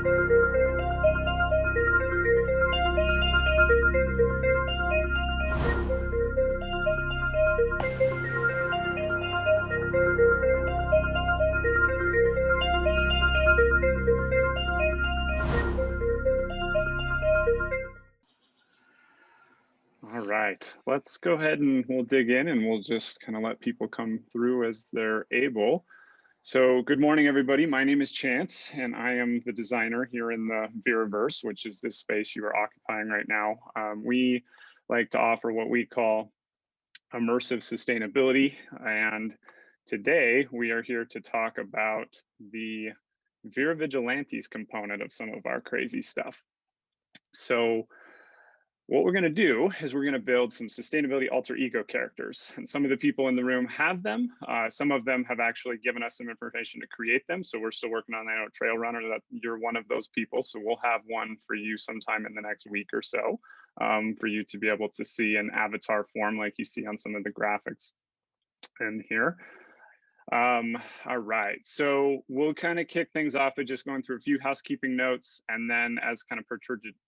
All right, let's go ahead and we'll dig in and we'll just kind of let people come through as they're able. So good morning, everybody. My name is Chance, and I am the designer here in the VIRIVERSE, which is this space you are occupying right now. We like to offer what we call immersive sustainability. And today we are here to talk about the Vera Vigilantes component of some of our crazy stuff. So what we're going to do is we're going to build some sustainability alter ego characters, and some of the people in the room have them. Some of them have actually given us some information to create them, so we're still working on that. I know Trail Runner, that you're one of those people, so we'll have one for you sometime in the next week or so, for you to be able to see in avatar form like you see on some of the graphics in here. All right, so we'll kind of kick things off by just going through a few housekeeping notes, and then as kind of per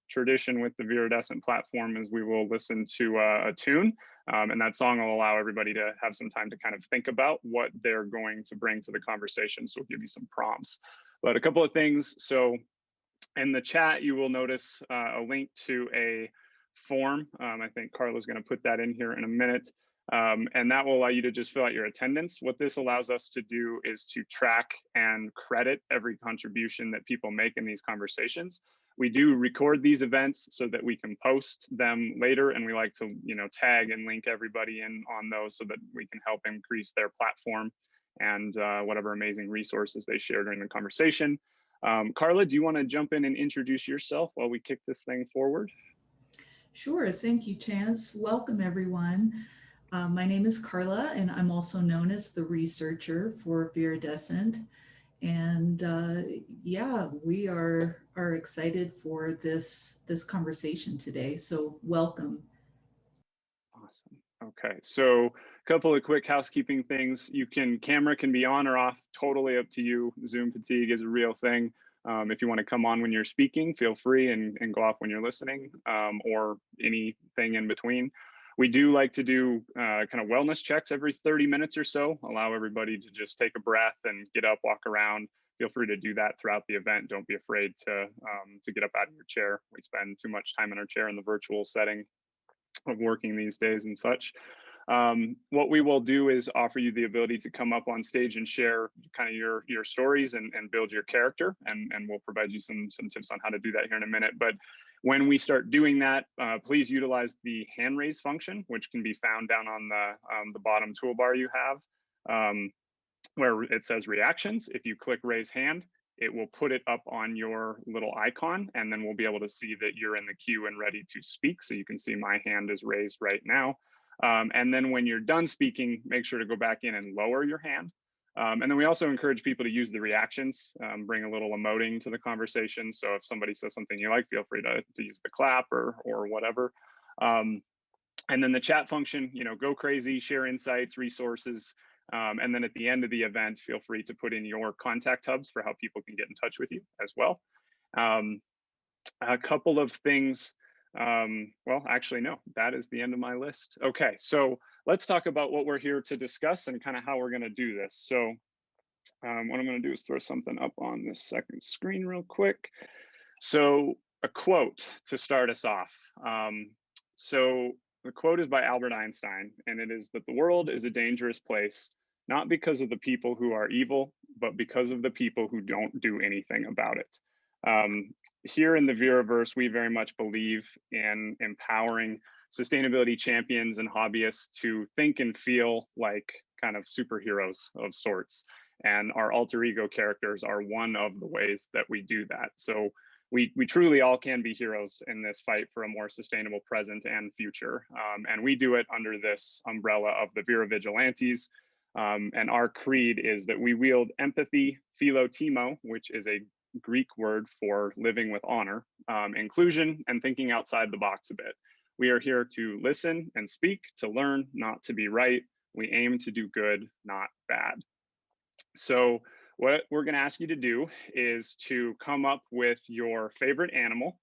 tradition with the Viridescent platform is we will listen to a tune, and that song will allow everybody to have some time to kind of think about what they're going to bring to the conversation. So we'll give you some prompts, but a couple of things. So in the chat, you will notice a link to a form. I think Carla's going to put that in here in a minute. And that will allow you to just fill out your attendance. What this allows us to do is to track and credit every contribution that people make in these conversations. We do record these events so that we can post them later, and we like to, tag and link everybody in on those so that we can help increase their platform and whatever amazing resources they share during the conversation. Carla, do you want to jump in and introduce yourself while we kick this thing forward? Sure, thank you, Chance. Welcome, everyone. My name is Carla, and I'm also known as the researcher for Viridescent. And yeah, we are excited for this conversation today. So welcome. Awesome. Okay, so a couple of quick housekeeping things. Camera can be on or off, totally up to you. Zoom fatigue is a real thing. If you want to come on when you're speaking, feel free, and go off when you're listening, or anything in between. We do like to do kind of wellness checks every 30 minutes or so, allow everybody to just take a breath and get up, walk around. Feel free to do that throughout the event. Don't be afraid to get up out of your chair. We spend too much time in our chair in the virtual setting of working these days and such. What we will do is offer you the ability to come up on stage and share kind of your stories and build your character, and we'll provide you some tips on how to do that here in a minute. But when we start doing that, please utilize the hand raise function, which can be found down on the bottom toolbar you have, where it says reactions. If you click raise hand, it will put it up on your little icon, and then we'll be able to see that you're in the queue and ready to speak. So you can see my hand is raised right now. And then when you're done speaking, make sure to go back in and lower your hand. And then we also encourage people to use the reactions, bring a little emoting to the conversation. So if somebody says something you like, feel free to use the clap or whatever. And then the chat function, go crazy, share insights, resources. And then at the end of the event, feel free to put in your contact hubs for how people can get in touch with you as well. A couple of things. Well, actually, no, that is the end of my list. Okay, so let's talk about what we're here to discuss and kind of how we're going to do this. So what I'm going to do is throw something up on this second screen real quick. So a quote to start us off. So the quote is by Albert Einstein, and it is that the world is a dangerous place, not because of the people who are evil, but because of the people who don't do anything about it. Here in the Viriverse, we very much believe in empowering sustainability champions and hobbyists to think and feel like kind of superheroes of sorts. And our alter ego characters are one of the ways that we do that. So we truly all can be heroes in this fight for a more sustainable present and future. And we do it under this umbrella of the Vera Vigilantes. And our creed is that we wield empathy, philotimo, which is a Greek word for living with honor, inclusion, and thinking outside the box a bit. We are here to listen and speak, to learn, not to be right. We aim to do good, not bad. So What we're going to ask you to do is to come up with your favorite animal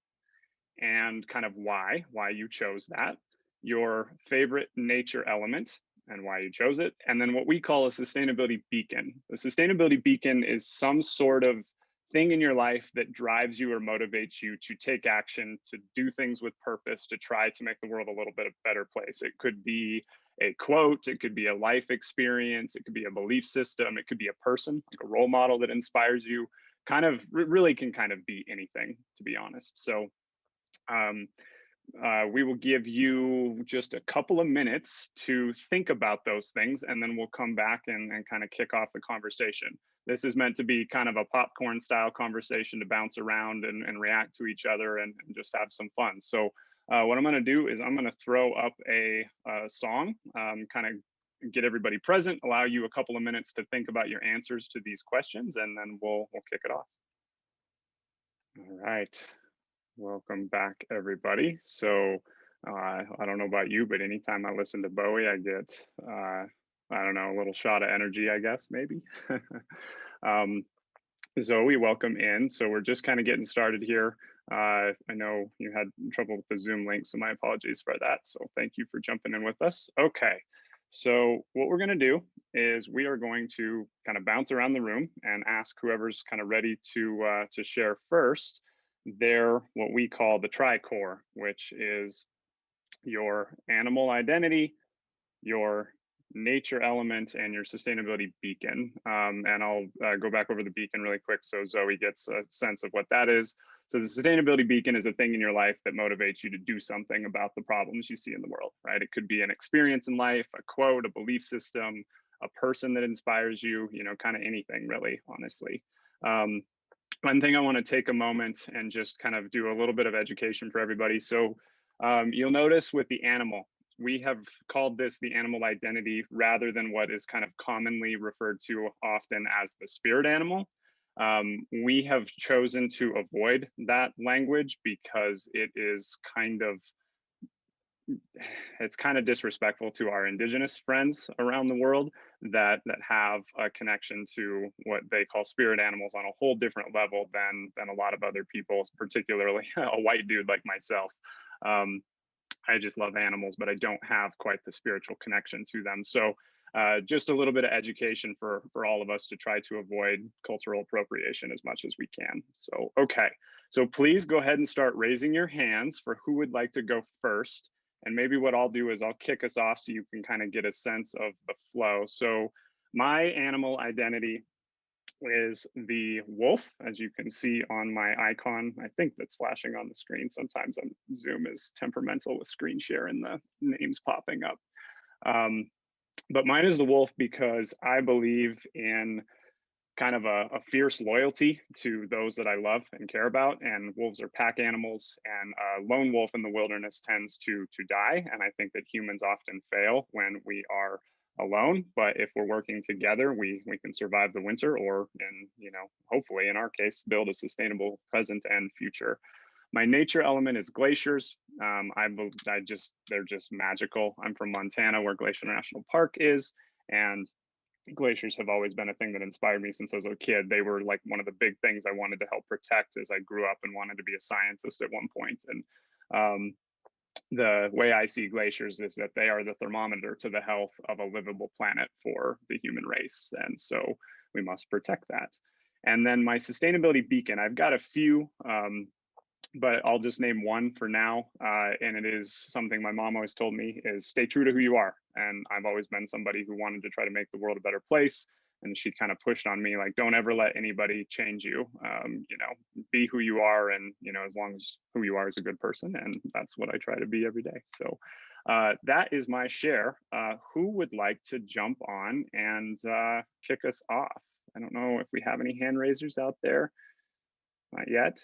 and kind of why you chose that, your favorite nature element and why you chose it, and then what we call a sustainability beacon. The sustainability beacon is some sort of thing in your life that drives you or motivates you to take action, to do things with purpose, to try to make the world a little bit of a better place. It could be a quote, it could be a life experience, it could be a belief system, it could be a person, like a role model that inspires you. Kind of really can kind of be anything, to be honest. So we will give you just a couple of minutes to think about those things, and then we'll come back and kind of kick off the conversation. This is meant to be kind of a popcorn style conversation to bounce around and react to each other and just have some fun. So what I'm going to do is I'm going to throw up a song, kind of get everybody present, allow you a couple of minutes to think about your answers to these questions, and then we'll kick it off. All right. Welcome back, everybody. So I don't know about you, but anytime I listen to Bowie, I get, I don't know, a little shot of energy, I guess, maybe. Zoe, welcome in. So we're just kind of getting started here. I know you had trouble with the Zoom link, so my apologies for that. So thank you for jumping in with us. Okay, so what we're going to do is we are going to kind of bounce around the room and ask whoever's kind of ready to share first their what we call the tri-core, which is your animal identity, your nature element, and your sustainability beacon. And I'll go back over the beacon really quick so Zoe gets a sense of what that is. So the sustainability beacon is a thing in your life that motivates you to do something about the problems you see in the world, right? It could be an experience in life, a quote, a belief system, a person that inspires you, you know, kind of anything really, honestly. One thing I want to take a moment and just kind of do a little bit of education for everybody. So you'll notice with the animal, we have called this the animal identity rather than what is kind of commonly referred to often as the spirit animal. We have chosen to avoid that language because it is kind of disrespectful to our indigenous friends around the world that have a connection to what they call spirit animals on a whole different level than a lot of other people, particularly a white dude like myself. I just love animals, but I don't have quite the spiritual connection to them. So just a little bit of education for all of us to try to avoid cultural appropriation as much as we can. So, okay. So please go ahead and start raising your hands for who would like to go first. And maybe what I'll do is I'll kick us off so you can kind of get a sense of the flow. So my animal identity is the wolf, as you can see on my icon. I think that's flashing on the screen. Sometimes Zoom is temperamental with screen share and the names popping up. But mine is the wolf because I believe in kind of a fierce loyalty to those that I love and care about. And wolves are pack animals, and a lone wolf in the wilderness tends to die. And I think that humans often fail when we are alone, but if we're working together, we can survive the winter, or, and you know, hopefully in our case, build a sustainable present and future. My nature element is glaciers. They're just magical. I'm from Montana, where Glacier National Park is, and glaciers have always been a thing that inspired me since I was a kid. They were like one of the big things I wanted to help protect as I grew up and wanted to be a scientist at one point. And the way I see glaciers is that they are the thermometer to the health of a livable planet for the human race. And so we must protect that. And then my sustainability beacon, I've got a few, but I'll just name one for now. And it is something my mom always told me is stay true to who you are. And I've always been somebody who wanted to try to make the world a better place. And she kind of pushed on me, like, don't ever let anybody change you. You know, be who you are. And, you know, as long as who you are is a good person. And that's what I try to be every day. So that is my share. Who would like to jump on and kick us off? I don't know if we have any hand raisers out there. Not yet.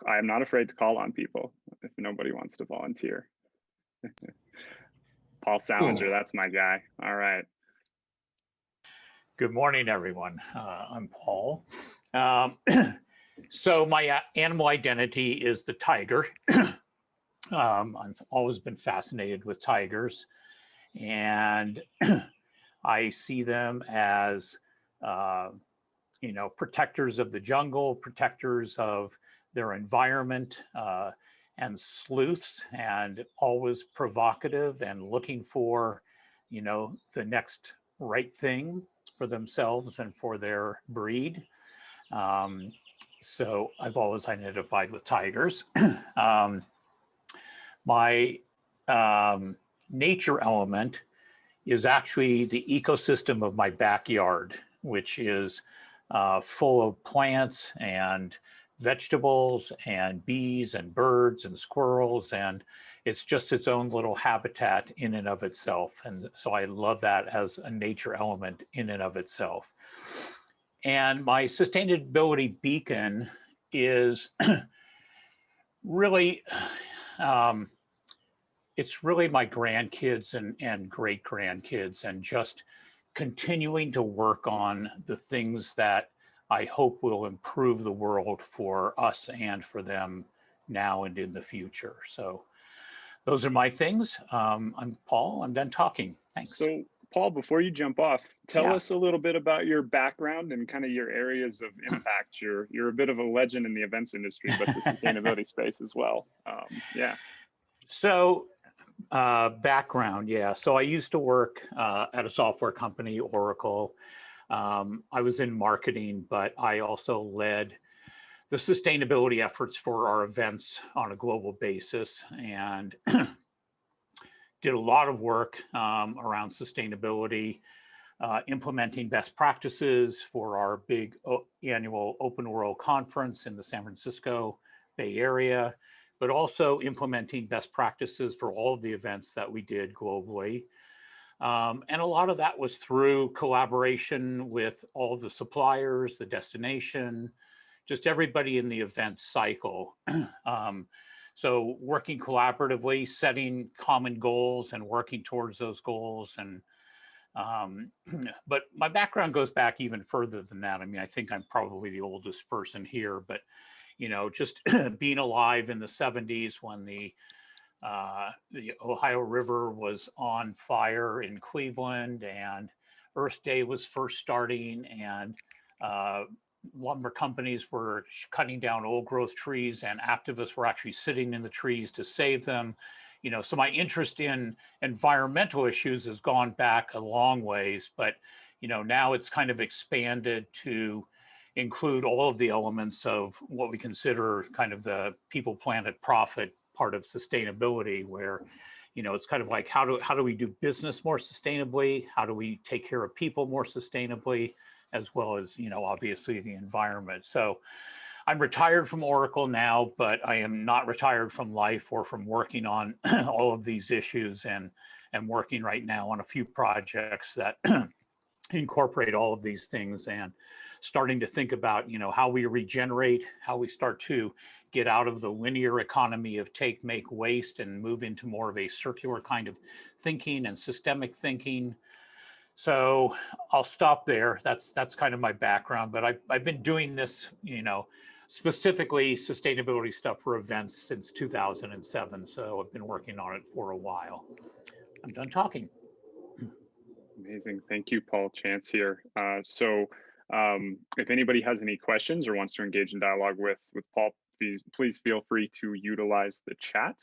I'm not afraid to call on people if nobody wants to volunteer. Paul Salinger, that's my guy. All right. Good morning, everyone. I'm Paul. So my animal identity is the tiger. I've always been fascinated with tigers. And I see them as, protectors of the jungle, protectors of their environment, and sleuths, and always provocative and looking for, the next right thing for themselves and for their breed. So I've always identified with tigers. My nature element is actually the ecosystem of my backyard, which is full of plants and vegetables and bees and birds and squirrels, and it's just its own little habitat in and of itself. And so I love that as a nature element in and of itself. And my sustainability beacon is really, it's really my grandkids and great grandkids, and just continuing to work on the things that I hope will improve the world for us and for them now and in the future. So those are my things. I'm Paul. I'm done talking. Thanks. So Paul, before you jump off, tell Yeah. us a little bit about your background and kind of your areas of impact. You're a bit of a legend in the events industry, but the sustainability space as well. Yeah. So background, yeah. So I used to work at a software company, Oracle. I was in marketing, but I also led the sustainability efforts for our events on a global basis, and did a lot of work around sustainability, implementing best practices for our big annual Open World Conference in the San Francisco Bay Area, but also implementing best practices for all of the events that we did globally. And a lot of that was through collaboration with all of the suppliers, the destination, just everybody in the event cycle. So working collaboratively, setting common goals and working towards those goals. And but my background goes back even further than that. I mean, I think I'm probably the oldest person here, but just being alive in the 70s when the Ohio River was on fire in Cleveland, and Earth Day was first starting, and lumber companies were cutting down old growth trees, and activists were actually sitting in the trees to save them. So my interest in environmental issues has gone back a long ways, but now it's kind of expanded to include all of the elements of what we consider kind of the people, planet, profit part of sustainability, where it's kind of like how do we do business more sustainably, how do we take care of people more sustainably, as well as obviously the environment. So I'm retired from Oracle now, but I am not retired from life or from working on all of these issues, and working right now on a few projects that incorporate all of these things, and starting to think about how we regenerate, how we start to get out of the linear economy of take, make, waste, and move into more of a circular kind of thinking and systemic thinking. So I'll stop there. That's kind of my background, but I've been doing this, specifically sustainability stuff for events since 2007. So I've been working on it for a while. I'm done talking. Amazing. Thank you, Paul. Chance here. So if anybody has any questions or wants to engage in dialogue with Paul, please feel free to utilize the chat,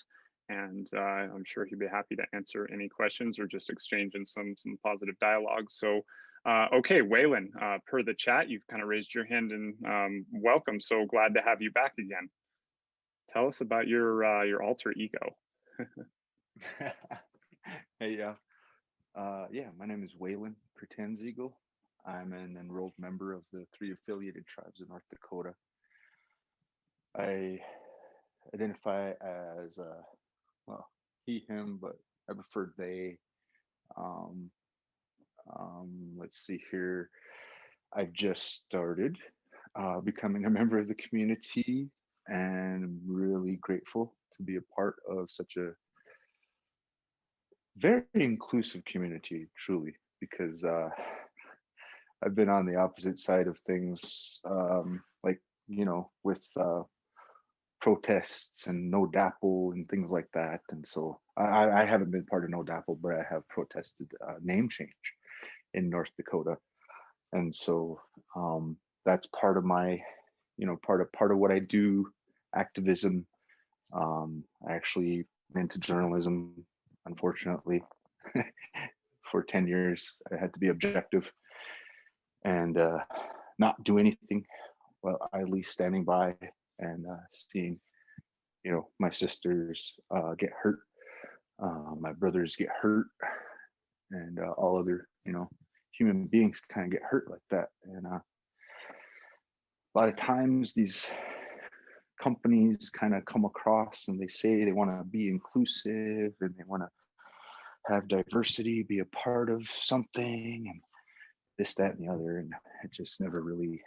and I'm sure he'd be happy to answer any questions or just exchange in some positive dialogue. So okay, Waylon, per the chat, you've kind of raised your hand, and welcome. So glad to have you back again. Tell us about your alter ego. Hey, yeah, my name is Waylon Eagle. I'm an enrolled member of the 3 affiliated tribes in North Dakota. I identify as, well, he, him, but I prefer they. Let's see here. I've just started becoming a member of the community, and I'm really grateful to be a part of such a very inclusive community, truly, because I've been on the opposite side of things, like, with protests and no DAPL and things like that. And so I haven't been part of no DAPL, but I have protested name change. in North Dakota. And so that's part of my, part of what I do, activism. I actually went into journalism, unfortunately. For 10 years, I had to be objective and not do anything. Well, at least standing by and seeing, my sisters get hurt, my brothers get hurt, and all other, human beings kind of get hurt like that. And a lot of times these companies kind of come across and they say they want to be inclusive and they want to have diversity, be a part of something, and this, that, and the other, and it just never really,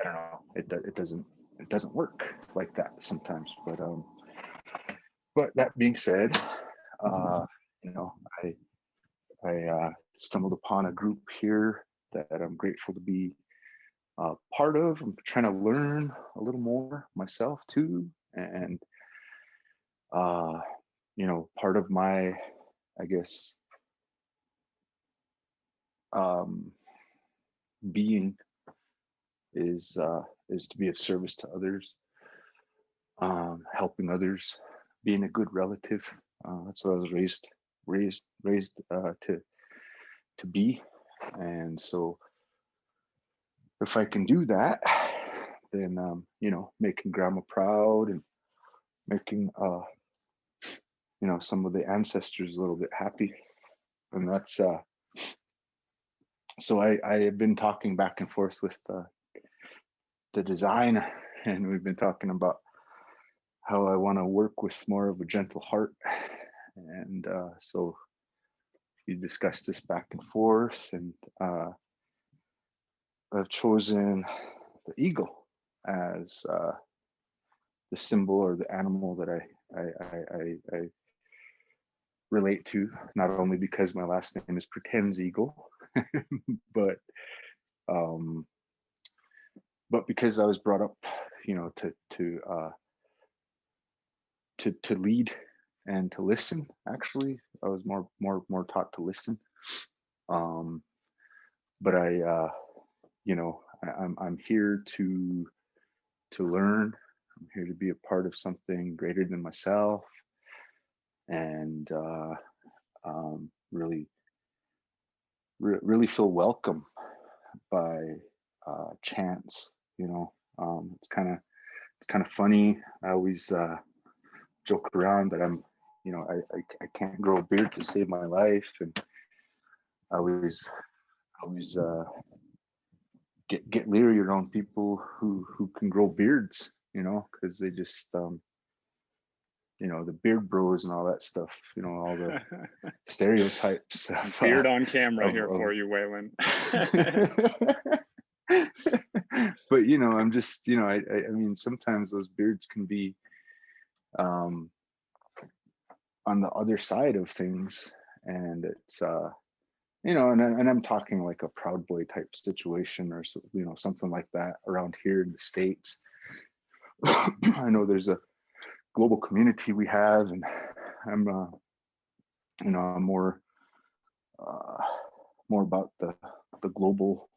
I don't know, it doesn't work like that sometimes. But that being said, I stumbled upon a group here that I'm grateful to be part of. I'm trying to learn a little more myself too, and part of my, I guess, being is to be of service to others, helping others, being a good relative. That's what I was raised to be. And so if I can do that, then making grandma proud and making some of the ancestors a little bit happy. And that's so I have been talking back and forth with the designer, and we've been talking about how I want to work with more of a gentle heart. And so we discussed this back and forth, and I've chosen the eagle as the symbol or the animal that I relate to, not only because my last name is Pretends Eagle, but because I was brought up, to lead and to listen. Actually, I was more taught to listen. But I'm here to learn. I'm here to be a part of something greater than myself, and really feel welcome by chance. It's kind of funny. I always joke around that I'm, I can't grow a beard to save my life, and I always get leery around people who can grow beards, because they just the beard bros and all that stuff, all the stereotypes. Beard on camera here for you, Waylon. But I'm just, I mean, sometimes those beards can be on the other side of things, and it's and I'm talking like a Proud Boy type situation, or something like that around here in the States. I know there's a global community we have, and I'm I'm more about the global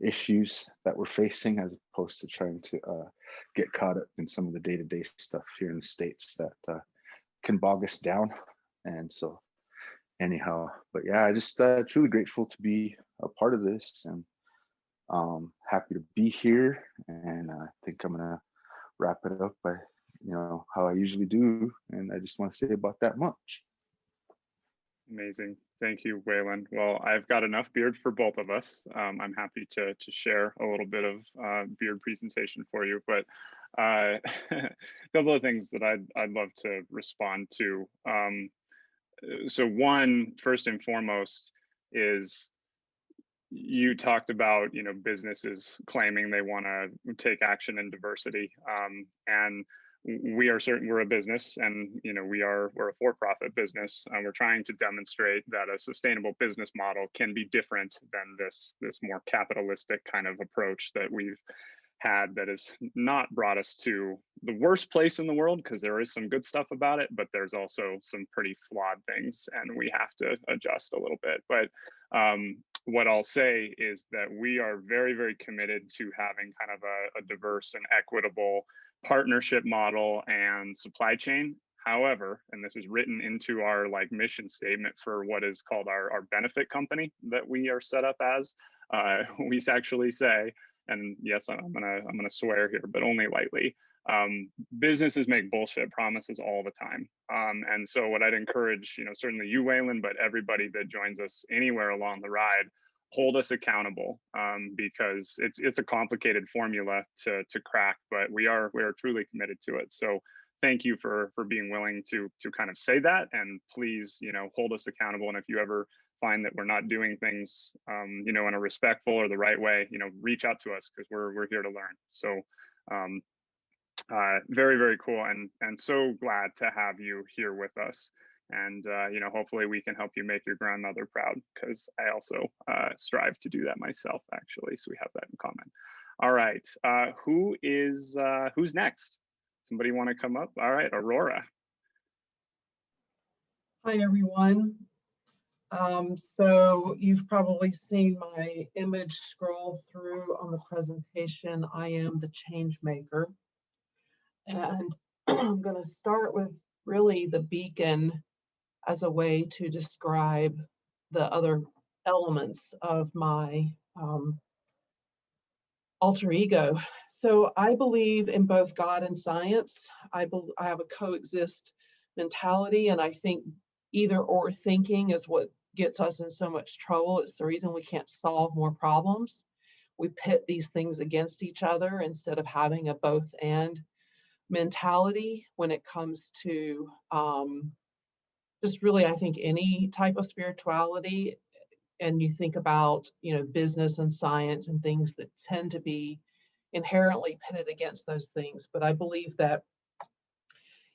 issues that we're facing, as opposed to trying to get caught up in some of the day-to-day stuff here in the States that can bog us down. And so anyhow, but yeah, I just truly grateful to be a part of this, and happy to be here. And I think I'm gonna wrap it up by how I usually do, and I just want to say about that much. Amazing. Thank you, Waylon. Well, I've got enough beard for both of us. I'm happy to share a little bit of beard presentation for you, but a couple of things that I'd love to respond to. So one, first and foremost, is you talked about businesses claiming they want to take action in diversity, and we are certain we're a business, and we're a for-profit business, and we're trying to demonstrate that a sustainable business model can be different than this more capitalistic kind of approach that we've had, that has not brought us to the worst place in the world, because there is some good stuff about it, but there's also some pretty flawed things, and we have to adjust a little bit. But What I'll say is that we are very, very committed to having kind of a diverse and equitable partnership model and supply chain. However, and this is written into our like mission statement for what is called our benefit company that we are set up as, we actually say, and yes, I'm gonna swear here, but only lightly. Businesses make bullshit promises all the time. And so what I'd encourage, certainly you, Waylon, but everybody that joins us anywhere along the ride, hold us accountable, because it's a complicated formula to crack, but we are truly committed to it. So thank you for being willing to kind of say that, and please, hold us accountable. And if you ever find that we're not doing things, in a respectful or the right way, reach out to us, because we're here to learn. So very, very cool, and so glad to have you here with us. And hopefully we can help you make your grandmother proud, because I also strive to do that myself, actually. So we have that in common. All right, who's next? Somebody want to come up? All right, Aurora. Hi, everyone. So you've probably seen my image scroll through on the presentation. I am the change maker. And I'm going to start with really the beacon as a way to describe the other elements of my alter ego. So I believe in both God and science. I have a coexist mentality, and I think either or thinking is what gets us in so much trouble. It's the reason we can't solve more problems. We pit these things against each other instead of having a both and mentality when it comes to just really, I think, any type of spirituality. And you think about, business and science and things that tend to be inherently pitted against those things. But I believe that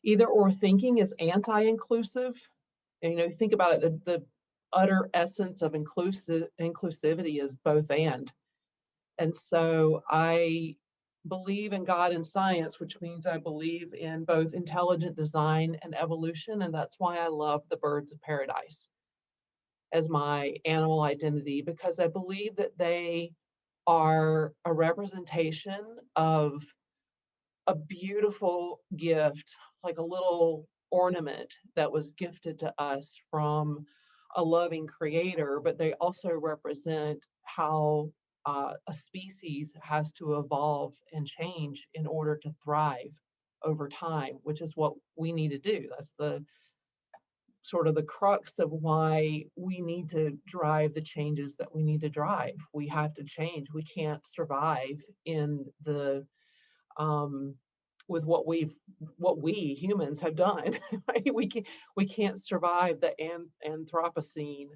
either or thinking is anti-inclusive. And, think about it, the utter essence of inclusivity is both and. And so I believe in God and science, which means I believe in both intelligent design and evolution. And that's why I love the birds of paradise as my animal identity, because I believe that they are a representation of a beautiful gift, like a little ornament that was gifted to us from a loving creator, but they also represent how a species has to evolve and change in order to thrive over time, which is what we need to do. That's the sort of the crux of why we need to drive the changes that we need to drive. We have to change. We can't survive in the with what we humans have done. Right? We can't survive the Anthropocene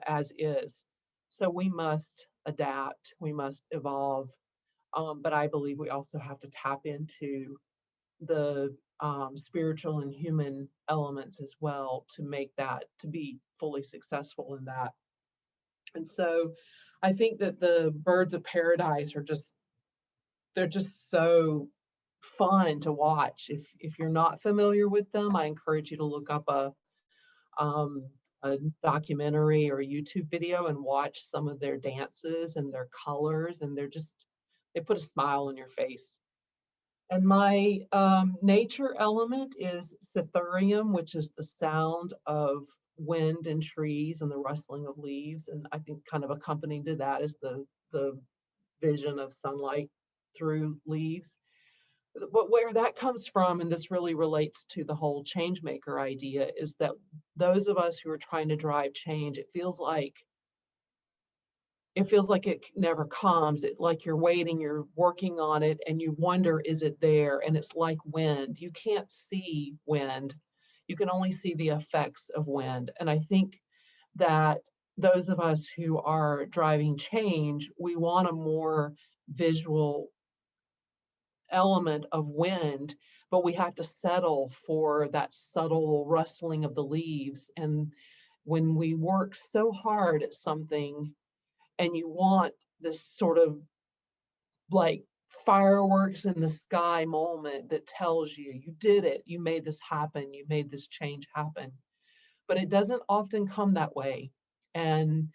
as is. So we must adapt. We must evolve. But I believe we also have to tap into the spiritual and human elements as well to be fully successful in that. And so I think that the birds of paradise they're just so fun to watch. If you're not familiar with them, I encourage you to look up a documentary or a YouTube video and watch some of their dances and their colors, and they put a smile on your face. And my nature element is Cytherium, which is the sound of wind and trees and the rustling of leaves. And I think kind of accompanied to that is the vision of sunlight through leaves. But where that comes from, and this really relates to the whole change maker idea, is that those of us who are trying to drive change, it feels like it never comes. Like you're waiting, you're working on it, and you wonder, is it there? And it's like wind. You can't see wind. You can only see the effects of wind. And I think that those of us who are driving change, we want a more visual element of wind, but we have to settle for that subtle rustling of the leaves. And when we work so hard at something, and you want this sort of like fireworks in the sky moment that tells you did it, you made this happen, you made this change happen. But it doesn't often come that way. And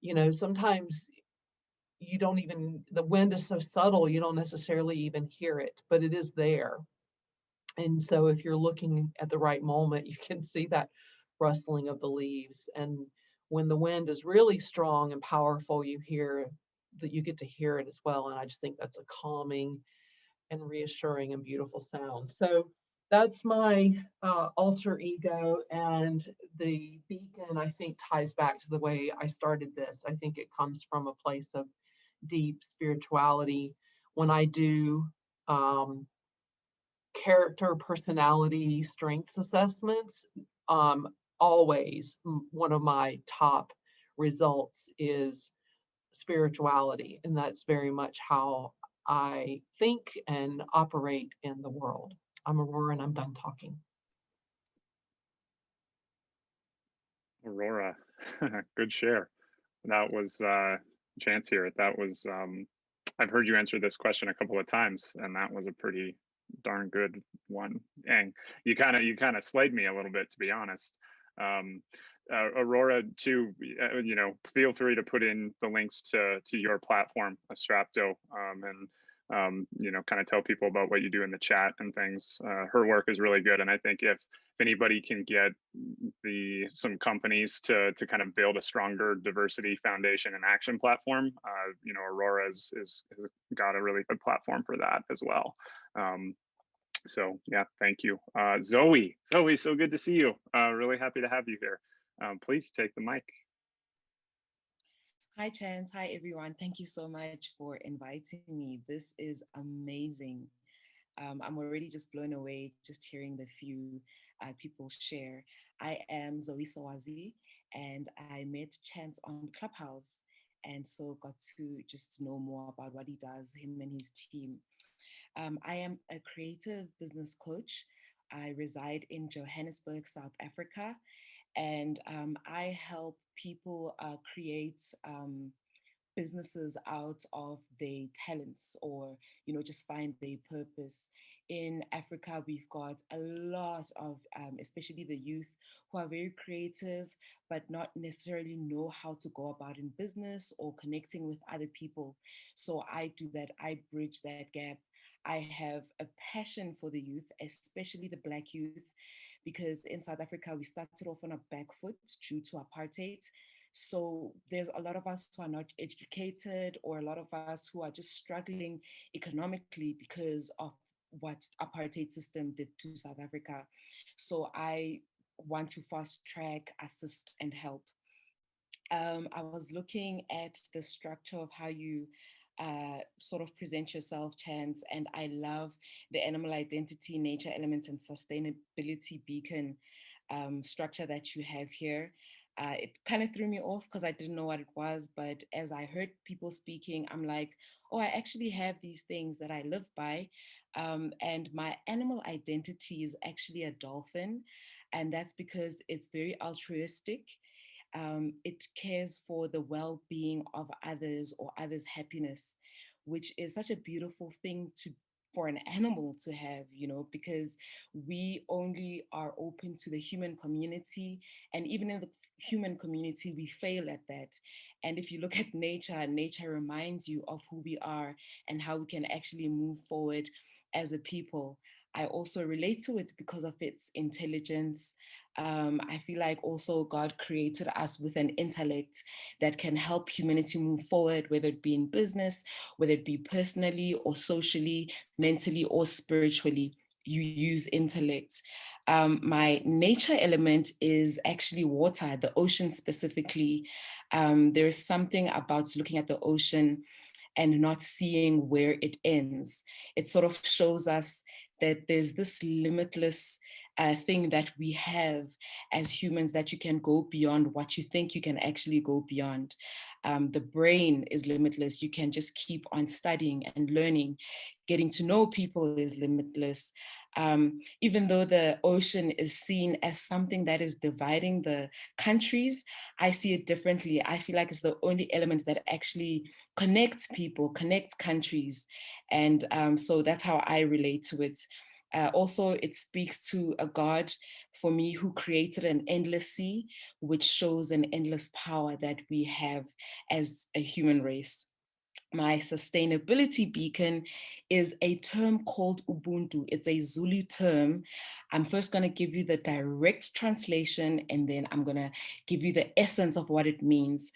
you know, sometimes you don't even, the wind is so subtle, you don't necessarily even hear it, but it is there. And so if you're looking at the right moment, you can see that rustling of the leaves. And when the wind is really strong and powerful, you hear that, you get to hear it as well. And I just think that's a calming and reassuring and beautiful sound. So that's my alter ego. And the beacon, I think, ties back to the way I started this. I think it comes from a place of deep spirituality. When I do character, personality, strengths assessments, always one of my top results is spirituality. And that's very much how I think and operate in the world. I'm Aurora and I'm done talking. Aurora, good share. That was Chance here. That was I've heard you answer this question a couple of times, and that was a pretty darn good one. And you kind of slayed me a little bit, to be honest. Aurora, too, you know, feel free to put in the links to your platform, Astrapto, and you know, kind of tell people about what you do in the chat and things. Her work is really good, and I think if anybody can get some companies to kind of build a stronger diversity foundation and action platform, you know, Aurora has got a really good platform for that as well. So yeah, thank you. Zoe, so good to see you. Really happy to have you here. Please take the mic. Hi, Chance. Hi, everyone. Thank you so much for inviting me. This is amazing. I'm already just blown away just hearing the few people share. I am Zoe Sawazi, and I met Chance on Clubhouse, and so got to just know more about what he does, him and his team. I am a creative business coach. I reside in Johannesburg, South Africa, and I help people create businesses out of their talents, or you know, just find their purpose. In Africa, we've got a lot of especially the youth, who are very creative but not necessarily know how to go about in business or connecting with other people. So I do that. I bridge that gap. I have a passion for the youth, especially the Black youth, because in South Africa we started off on a back foot due to apartheid. So there's a lot of us who are not educated, or a lot of us who are just struggling economically because of what apartheid system did to South Africa. So I want to fast track, assist, and help. I was looking at the structure of how you sort of present yourself, Chance, and I love the animal identity, nature elements, and sustainability beacon structure that you have here. It kind of threw me off because I didn't know what it was, but as I heard people speaking, I'm like, oh, I actually have these things that I live by. And my animal identity is actually a dolphin, and that's because it's very altruistic. It cares for the well-being of others or others' happiness, which is such a beautiful thing for an animal to have, you know, because we only are open to the human community, and even in the human community we fail at that. And if you look at nature, nature reminds you of who we are and how we can actually move forward as a people. I also relate to it because of its intelligence. I feel like also God created us with an intellect that can help humanity move forward, whether it be in business, whether it be personally or socially, mentally or spiritually. You use intellect. My nature element is actually water, the ocean specifically. There's something about looking at the ocean and not seeing where it ends. It sort of shows us that there's this limitless thing that we have as humans, that you can go beyond what you think you can actually go beyond. The brain is limitless. You can just keep on studying and learning. Getting to know people is limitless. Even though the ocean is seen as something that is dividing the countries, I see it differently. I feel like it's the only element that actually connects people, connects countries. And so that's how I relate to it. Also, it speaks to a God for me who created an endless sea, which shows an endless power that we have as a human race. My sustainability beacon is a term called Ubuntu. It's a Zulu term. I'm first going to give you the direct translation, and then I'm going to give you the essence of what it means,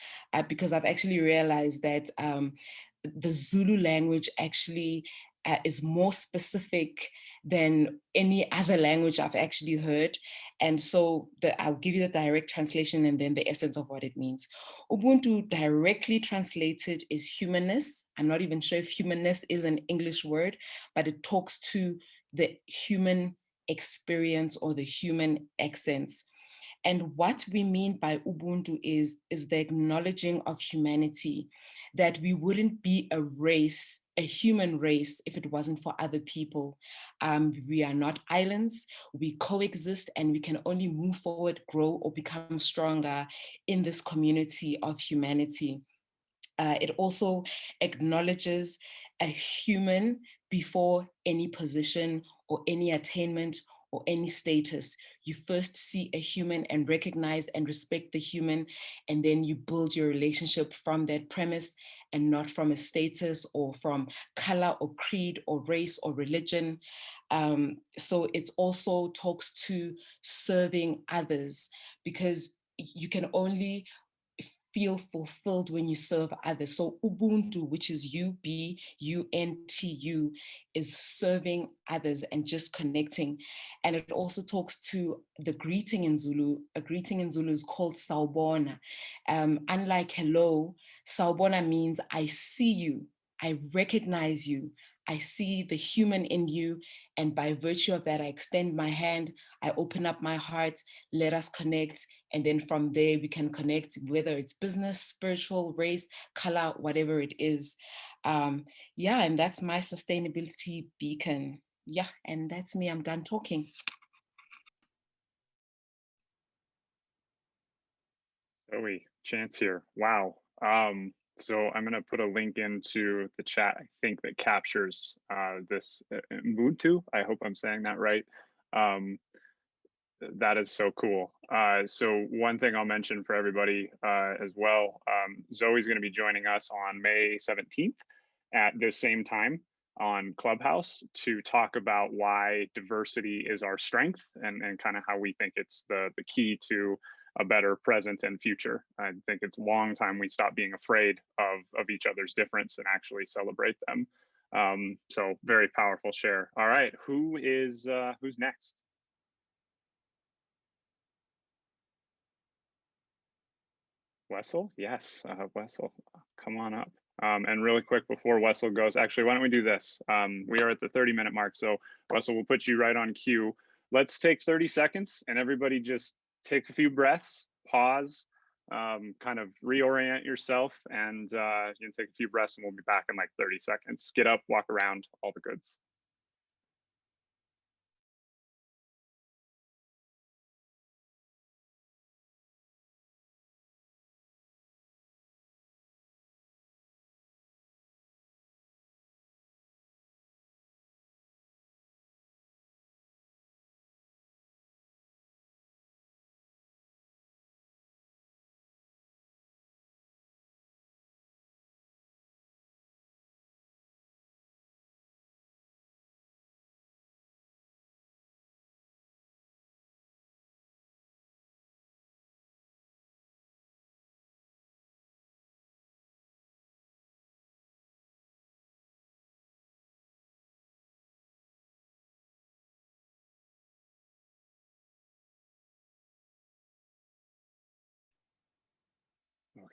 because I've actually realized that the Zulu language actually is more specific than any other language I've actually heard. And so I'll give you the direct translation and then the essence of what it means. Ubuntu directly translated is humanness. I'm not even sure if humanness is an English word, but it talks to the human experience or the human essence. And what we mean by Ubuntu is the acknowledging of humanity, that we wouldn't be a race, a human race, if it wasn't for other people. We are not islands, we coexist, and we can only move forward, grow, or become stronger in this community of humanity. It also acknowledges a human before any position or any attainment or any status. You first see a human and recognize and respect the human, and then you build your relationship from that premise and not from a status or from color or creed or race or religion. So it also talks to serving others, because you can only feel fulfilled when you serve others. So Ubuntu, which is UBUNTU, is serving others and just connecting. And it also talks to the greeting in Zulu. A greeting in Zulu is called Sawubona. Unlike hello, Sawubona means I see you, I recognize you, I see the human in you, and by virtue of that, I extend my hand, I open up my heart, let us connect, and then from there we can connect, whether it's business, spiritual, race, color, whatever it is. Yeah, and that's my sustainability beacon. Yeah, and that's me, I'm done talking. Zoe, Chance here. Wow. So I'm going to put a link into the chat, I think, that captures this Ubuntu. I hope I'm saying that right. That is so cool. So one thing I'll mention for everybody as well, Zoe's going to be joining us on May 17th at the same time on Clubhouse to talk about why diversity is our strength and kind of how we think it's the key to a better present and future. I think it's a long time we stop being afraid of each other's difference and actually celebrate them. So very powerful share. All right, who's next? Wessel? Yes, Wessel, come on up. And really quick before Wessel goes, actually, why don't we do this? We are at the 30-minute mark, so Wessel, we'll put you right on cue. Let's take 30 seconds and everybody just take a few breaths, pause, kind of reorient yourself, and you can take a few breaths and we'll be back in like 30 seconds. Get up, walk around, all the goods.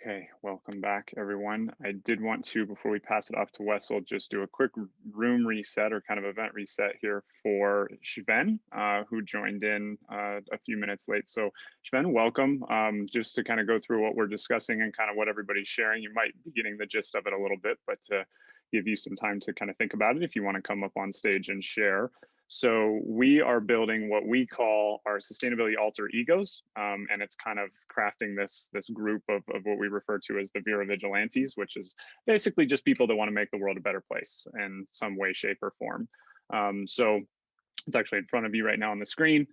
Okay, welcome back, everyone. I did want to, before we pass it off to Wessel, just do a quick room reset or kind of event reset here for Shven, who joined in a few minutes late. So Shven, welcome. Just to kind of go through what we're discussing and kind of what everybody's sharing. You might be getting the gist of it a little bit, but to give you some time to kind of think about it if you want to come up on stage and share. So we are building what we call our sustainability alter egos, and it's kind of crafting this group of what we refer to as the Vera Vigilantes, which is basically just people that want to make the world a better place in some way, shape, or form. So It's actually in front of you right now on the screen.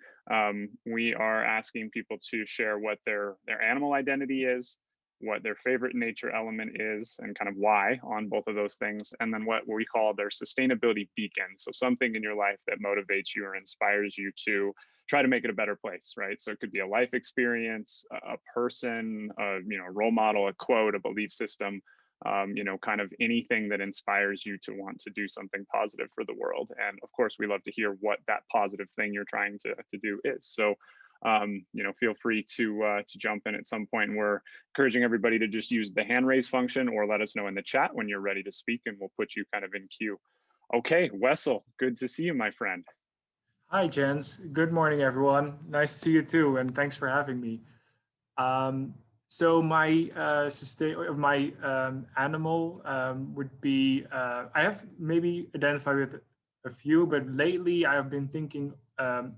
We are asking people to share what their animal identity is, what their favorite nature element is, and kind of why on both of those things, and then what we call their sustainability beacon. So something in your life that motivates you or inspires you to try to make it a better place, right? So it could be a life experience, a person, a role model, a quote, a belief system, kind of anything that inspires you to want to do something positive for the world. And of course, we love to hear what that positive thing you're trying to do is. So, feel free to jump in at some point. And we're encouraging everybody to just use the hand raise function or let us know in the chat when you're ready to speak, and we'll put you kind of in queue. Okay, Wessel, good to see you, my friend. Hi, Jens. Good morning, everyone. Nice to see you too, and thanks for having me. So my animal would be, I have maybe identified with a few, but lately I've been thinking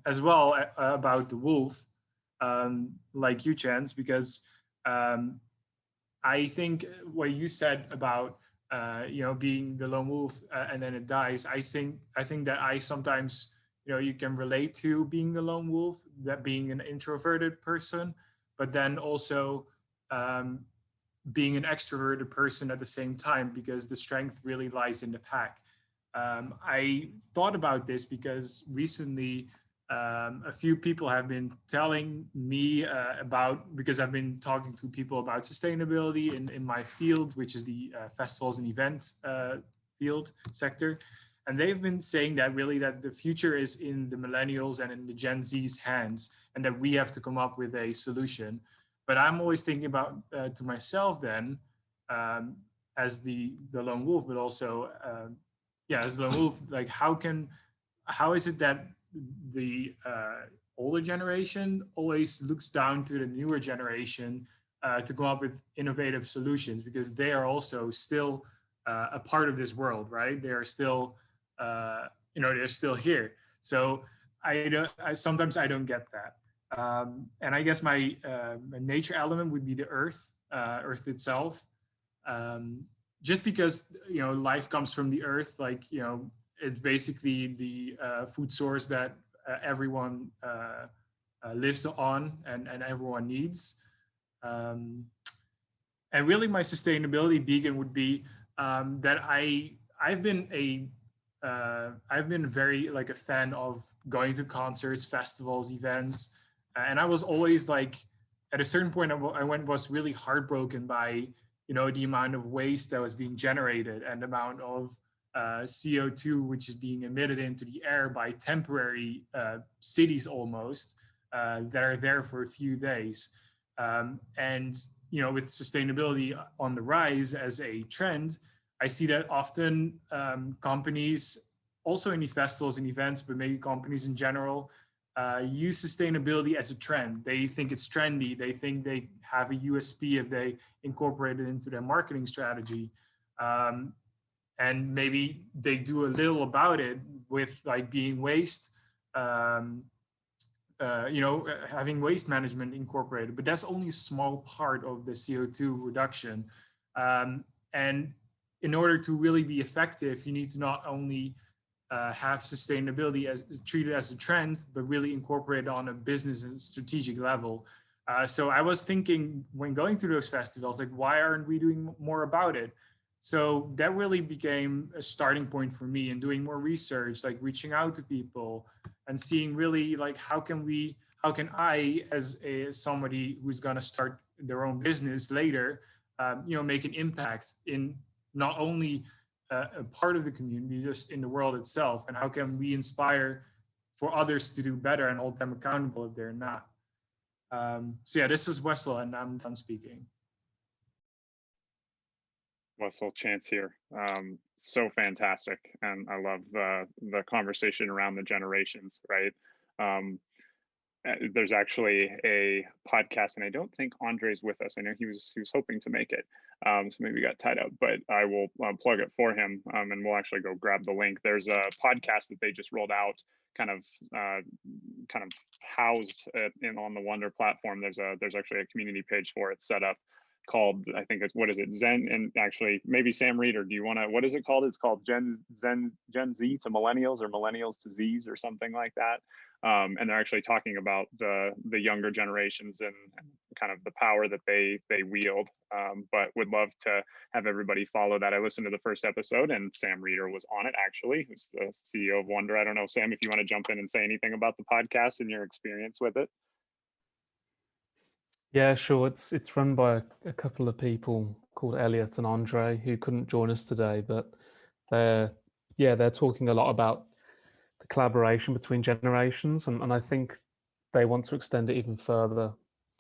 as well about the wolf, like you, Chance, because I think what you said about being the lone wolf and then it dies. I think that I sometimes you can relate to being the lone wolf, that being an introverted person, but then also being an extroverted person at the same time, because the strength really lies in the pack. I thought about this because recently a few people have been telling me because I've been talking to people about sustainability in my field, which is the festivals and events field sector. And they've been saying that really that the future is in the millennials and in the Gen Z's hands, and that we have to come up with a solution. But I'm always thinking about to myself then, as the lone wolf, but also as the lone wolf, like how is it that the older generation always looks down to the newer generation to come up with innovative solutions, because they are also still a part of this world, right? They are still they're still here. So sometimes I don't get that. And I guess my nature element would be the earth itself. Just because, life comes from the earth, like, it's basically the food source that everyone lives on and everyone needs. And really my sustainability beacon would be that I've been very like a fan of going to concerts, festivals, events, and I was always like, at a certain point, I was really heartbroken by the amount of waste that was being generated and the amount of CO2 which is being emitted into the air by temporary cities almost that are there for a few days. And with sustainability on the rise as a trend, I see that often companies, also in the festivals and events, but maybe companies in general, use sustainability as a trend. They think it's trendy. They think they have a USP if they incorporate it into their marketing strategy. And maybe they do a little about it with like being waste, having waste management incorporated, but that's only a small part of the CO2 reduction. And in order to really be effective, you need to not only have sustainability as treated as a trend, but really incorporate it on a business and strategic level. So I was thinking when going to those festivals, like, why aren't we doing more about it? So that really became a starting point for me in doing more research, like reaching out to people and seeing really like, how can I, as somebody who's going to start their own business later, make an impact in not only a part of the community, just in the world itself, and how can we inspire for others to do better and hold them accountable if they're not. So yeah, this is Wessel, and I'm done speaking. Wessel, Chance here. So fantastic, and I love the conversation around the generations, right? There's actually a podcast, and I don't think Andre's with us. I know he was hoping to make it, so maybe he got tied up. But I will plug it for him, and we'll actually go grab the link. There's a podcast that they just rolled out, kind of housed on the Wonder platform. There's actually a community page for it set up. called, I think it's, what is it, Zen, and actually maybe Sam Reeder, do you want to, what is it called? It's called Gen Z to millennials, or millennials to Zs, or something like that. And they're actually talking about the younger generations and kind of the power that they wield. But would love to have everybody follow that. I listened to the first episode, and Sam Reeder was on it, actually, who's the CEO of Wonder. I don't know, Sam, if you want to jump in and say anything about the podcast and your experience with it. Yeah, sure. It's run by a couple of people called Elliot and Andre, who couldn't join us today, but they're talking a lot about the collaboration between generations, and I think they want to extend it even further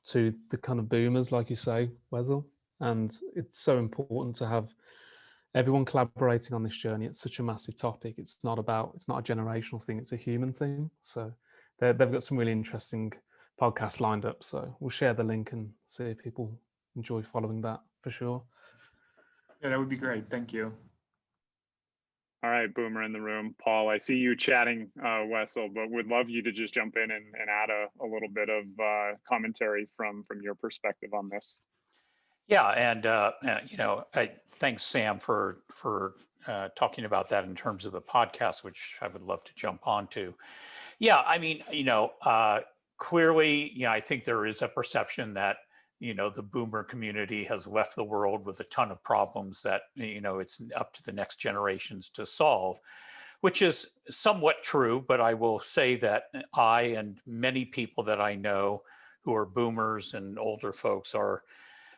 to the kind of boomers, like you say, Wessel. And it's so important to have everyone collaborating on this journey. It's such a massive topic. It's not a generational thing, it's a human thing. So they've got some really interesting podcasts lined up. So we'll share the link and see if people enjoy following that for sure. Yeah, that would be great. Thank you. All right, Boomer in the room. Paul, I see you chatting, Wessel, but would love you to just jump in and add a little bit of commentary from your perspective on this. Yeah, and thanks, Sam, for talking about that in terms of the podcast, which I would love to jump onto. Yeah, I mean, clearly, I think there is a perception that the boomer community has left the world with a ton of problems that it's up to the next generations to solve, which is somewhat true. But I will say that I and many people that I know who are boomers and older folks are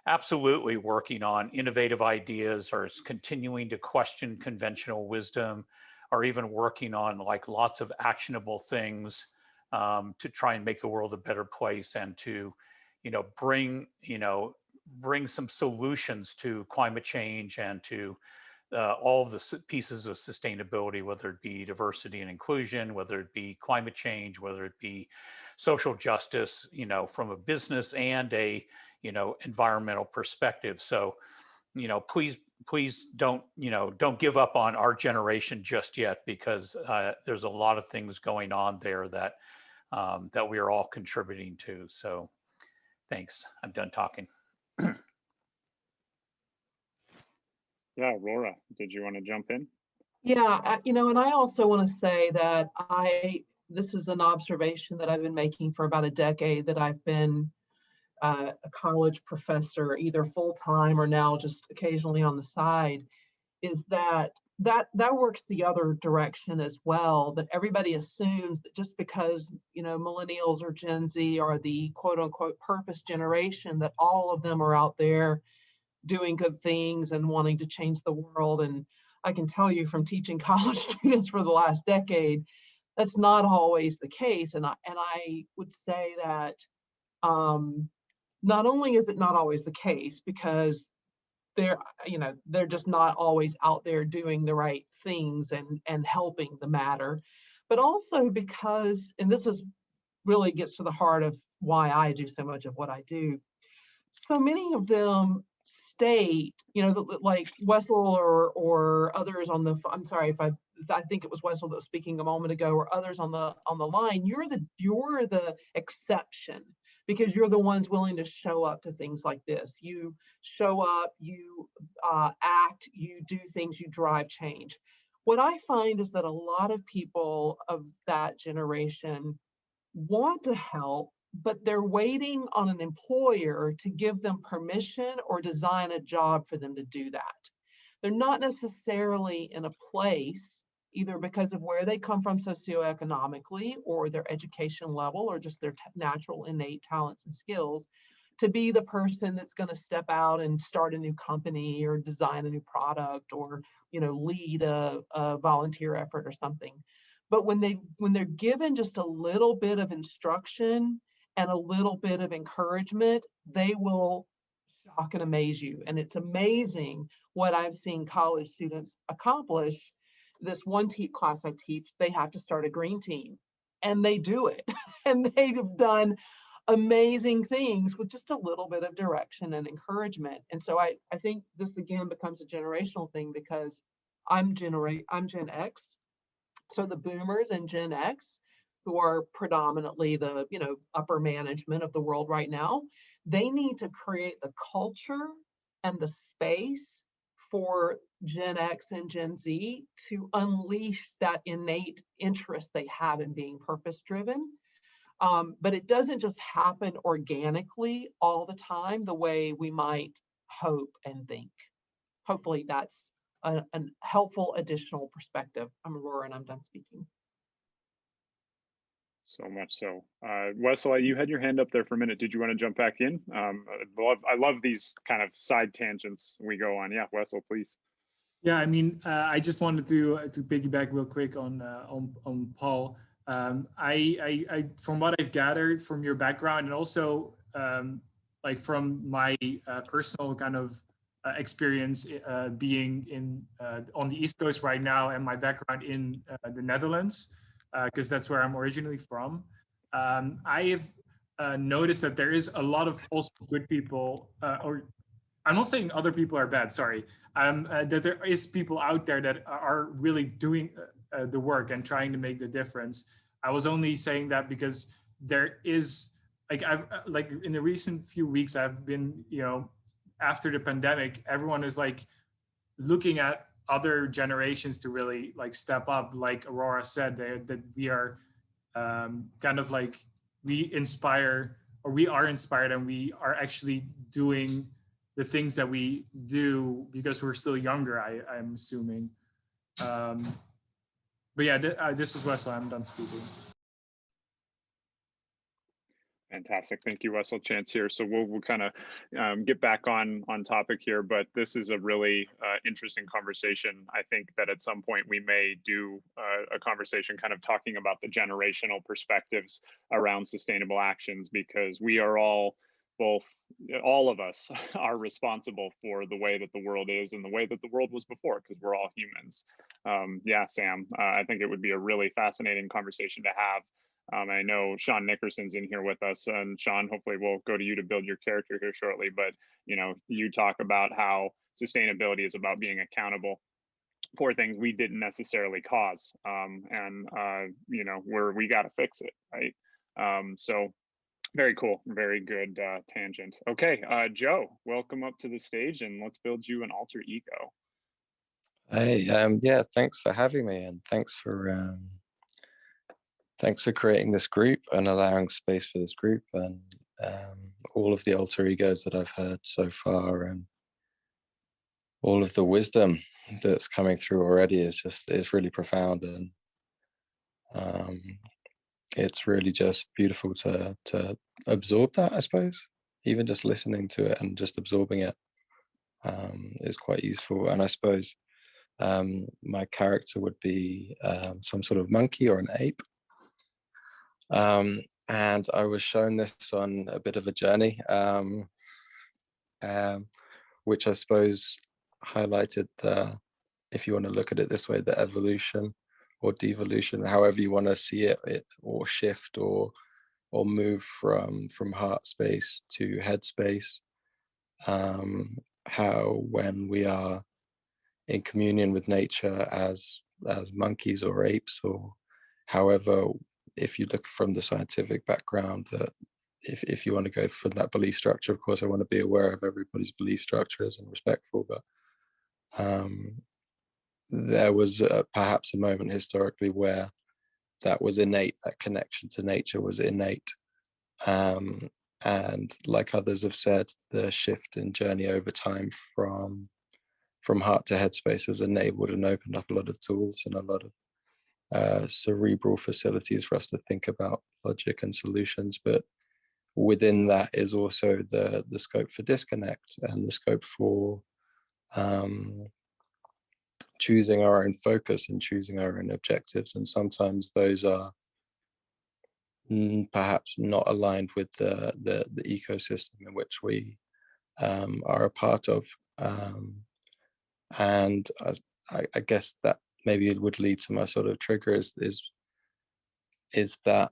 absolutely working on innovative ideas, or continuing to question conventional wisdom, or even working on like lots of actionable things to try and make the world a better place, and to bring some solutions to climate change, and to all of the pieces of sustainability, whether it be diversity and inclusion, whether it be climate change, whether it be social justice, from a business and a environmental perspective. So please don't give up on our generation just yet, because there's a lot of things going on there that we are all contributing to. So thanks. I'm done talking. Yeah, Aurora, did you want to jump in? Yeah, and I also want to say that this is an observation that I've been making for about a decade, that I've been a college professor, either full-time or now just occasionally on the side, is that works the other direction as well, that everybody assumes that just because millennials or Gen Z are the quote unquote purpose generation, that all of them are out there doing good things and wanting to change the world. And I can tell you from teaching college students for the last decade, that's not always the case. And I would say that not only is it not always the case because they're just not always out there doing the right things and helping the matter, but also because, and this is really gets to the heart of why I do so much of what I do, so many of them state, like Wessel or others on the, I'm sorry if I think it was Wessel that was speaking a moment ago, or others on the line, you're the exception, because you're the ones willing to show up to things like this. You show up, you act, you do things, you drive change. What I find is that a lot of people of that generation want to help, but they're waiting on an employer to give them permission or design a job for them to do that. They're not necessarily in a place, either because of where they come from socioeconomically, or their education level, or just their natural innate talents and skills, to be the person that's going to step out and start a new company or design a new product, or lead a volunteer effort or something. But when they're given just a little bit of instruction and a little bit of encouragement, they will shock and amaze you. And it's amazing what I've seen college students accomplish. This one class I teach, they have to start a green team, and they do it. And they have done amazing things with just a little bit of direction and encouragement. And so I think this again becomes a generational thing, because I'm Gen X. So the boomers and Gen X, who are predominantly the upper management of the world right now, they need to create the culture and the space for Gen X and Gen Z to unleash that innate interest they have in being purpose-driven. But it doesn't just happen organically all the time the way we might hope and think. Hopefully that's a helpful additional perspective. I'm Aurora and I'm done speaking. So much so. Wessel, you had your hand up there for a minute. Did you want to jump back in? I love these kind of side tangents we go on. Yeah, Wessel, please. Yeah, I mean, I just wanted to piggyback real quick on Paul. I from what I've gathered from your background, and also like from my personal kind of experience being in on the East Coast right now, and my background in the Netherlands, because that's where I'm originally from. I have noticed that there is a lot of also good people, or I'm not saying other people are bad, sorry, that there is people out there that are really doing the work and trying to make the difference. I was only saying that because there is, like in the recent few weeks, I've been, after the pandemic, everyone is like looking at other generations to really like step up, like Aurora said, that we are kind of like, we are inspired, and we are actually doing the things that we do because we're still younger, I'm assuming. But yeah, this is Wessel, I'm done speaking. Fantastic. Thank you, Wessel. Chance here. So we'll kind of get back on topic here, but this is a really interesting conversation. I think that at some point we may do a conversation kind of talking about the generational perspectives around sustainable actions, because we are all of us are responsible for the way that the world is and the way that the world was before, because we're all humans. Yeah, Sam, I think it would be a really fascinating conversation to have. I know Sean Nickerson's in here with us, and Sean, hopefully we'll go to you to build your character here shortly, but you talk about how sustainability is about being accountable for things we didn't necessarily cause, and we got to fix it, right? So very cool, very good tangent. Okay, Joe, welcome up to the stage, and let's build you an alter ego. Hey, yeah, thanks for having me, and thanks for creating this group and allowing space for this group, and all of the alter egos that I've heard so far, and all of the wisdom that's coming through already is really profound, and it's really just beautiful to absorb that, I suppose. Even just listening to it and just absorbing it is quite useful. And I suppose my character would be some sort of monkey or an ape. And I was shown this on a bit of a journey, which I suppose highlighted if you want to look at it this way, the evolution or devolution, however you want to see it or shift or move from heart space to head space. How when we are in communion with nature as monkeys or apes, or however, if you look from the scientific background, that if you want to go from that belief structure, of course I want to be aware of everybody's belief structures and respectful, but there was perhaps a moment historically where that was innate, that connection to nature was innate, and like others have said, the shift in journey over time from heart to headspace has enabled and opened up a lot of tools and a lot of cerebral facilities for us to think about logic and solutions. But within that is also the scope for disconnect and the scope for choosing our own focus and choosing our own objectives. And sometimes those are perhaps not aligned with the ecosystem in which we are a part of. And I guess that maybe it would lead to my sort of trigger is that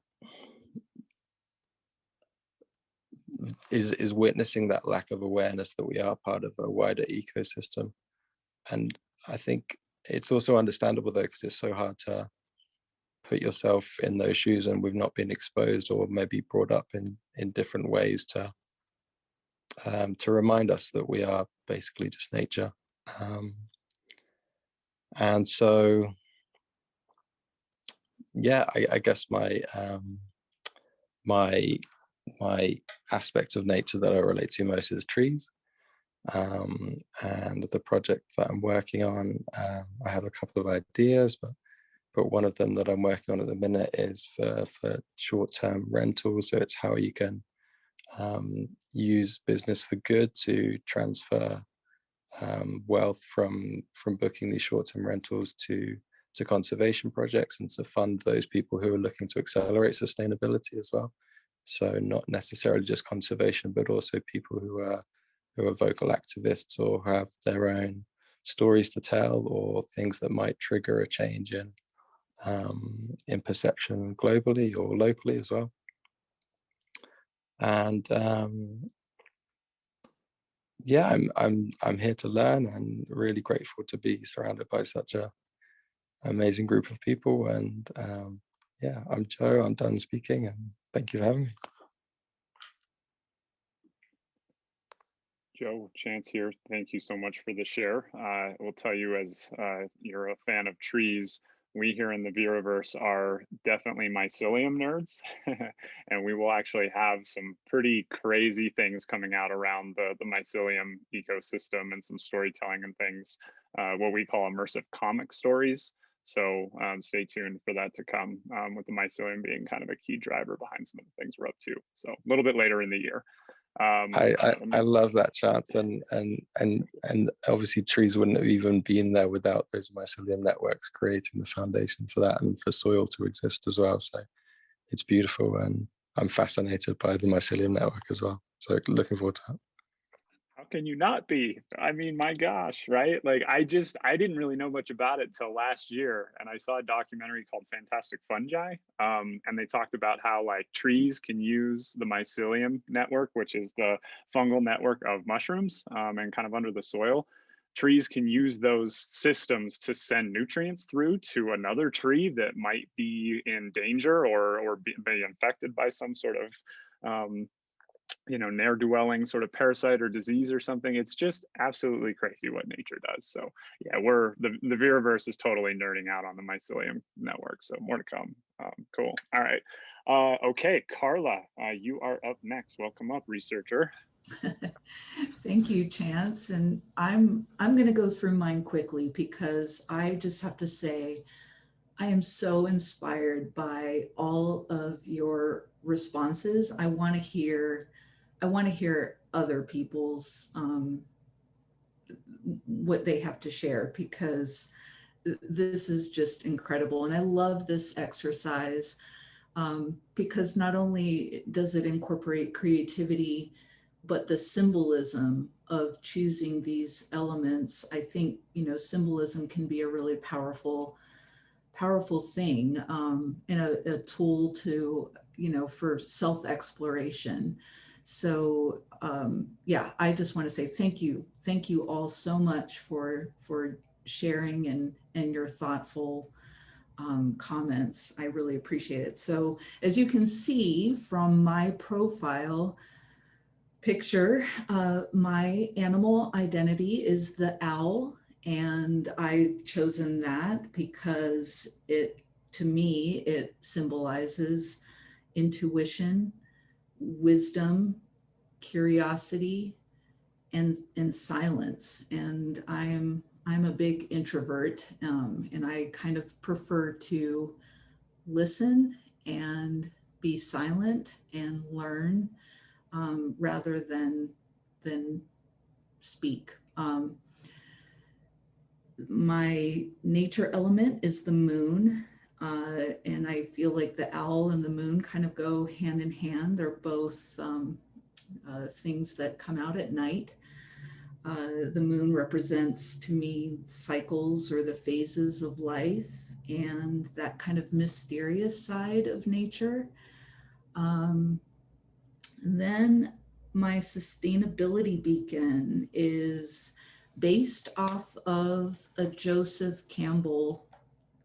is witnessing that lack of awareness that we are part of a wider ecosystem. And I think it's also understandable though, because it's so hard to put yourself in those shoes, and we've not been exposed or maybe brought up in different ways to to remind us that we are basically just nature. And so, yeah, I guess my aspect of nature that I relate to most is trees. And the project that I'm working on, I have a couple of ideas, but one of them that I'm working on at the minute is for short-term rentals. So it's how you can use business for good to transfer wealth from booking these short-term rentals to conservation projects, and to fund those people who are looking to accelerate sustainability as well. So not necessarily just conservation, but also people who are vocal activists or have their own stories to tell, or things that might trigger a change in perception globally or locally as well. And yeah, I'm here to learn, and really grateful to be surrounded by such a amazing group of people. And yeah, I'm Joe. I'm done speaking, and thank you for having me. Joe, Chance here. Thank you so much for the share. I will tell you, as you're a fan of trees, we here in the VIRIVERSE are definitely mycelium nerds, and we will actually have some pretty crazy things coming out around the mycelium ecosystem, and some storytelling and things, what we call immersive comic stories. So stay tuned for that to come, with the mycelium being kind of a key driver behind some of the things we're up to. So a little bit later in the year. I love that chance, and obviously trees wouldn't have even been there without those mycelium networks creating the foundation for that, and for soil to exist as well. So it's beautiful, and I'm fascinated by the mycelium network as well. So looking forward to it. How can you not be? I mean, my gosh, right? Like I didn't really know much about it till last year, and I saw a documentary called Fantastic Fungi, and they talked about how like trees can use the mycelium network, which is the fungal network of mushrooms, and kind of under the soil. Trees can use those systems to send nutrients through to another tree that might be in danger, or be infected by some sort of ne'er-dwelling sort of parasite or disease or something. It's just absolutely crazy what nature does. So yeah, the VIRIVERSE is totally nerding out on the mycelium network. So more to come. Cool. All right. Okay, Carla, you are up next. Welcome up, researcher. Thank you, Chance. And I'm going to go through mine quickly, because I just have to say I am so inspired by all of your responses. I want to hear other people's what they have to share, because this is just incredible. And I love this exercise, because not only does it incorporate creativity, but the symbolism of choosing these elements. I think, symbolism can be a really powerful thing, and a tool to, for self-exploration. So yeah, I just want to say thank you all so much for sharing and your thoughtful comments. I really appreciate it. So as you can see from my profile picture, my animal identity is the owl, and I've chosen that because to me, it symbolizes intuition, wisdom, curiosity, and silence. And I'm a big introvert, and I kind of prefer to listen and be silent and learn, rather than speak. My nature element is the moon, and I feel like the owl and the moon kind of go hand in hand. They're both things that come out at night. The moon represents to me cycles or the phases of life, and that kind of mysterious side of nature. And then my sustainability beacon is based off of a Joseph Campbell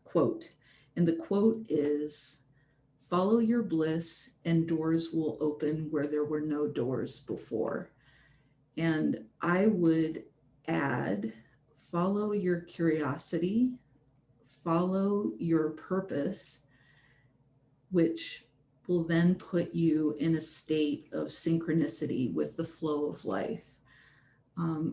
quote. And the quote is, "Follow your bliss and doors will open where there were no doors before." And I would add, follow your curiosity, follow your purpose, which will then put you in a state of synchronicity with the flow of life.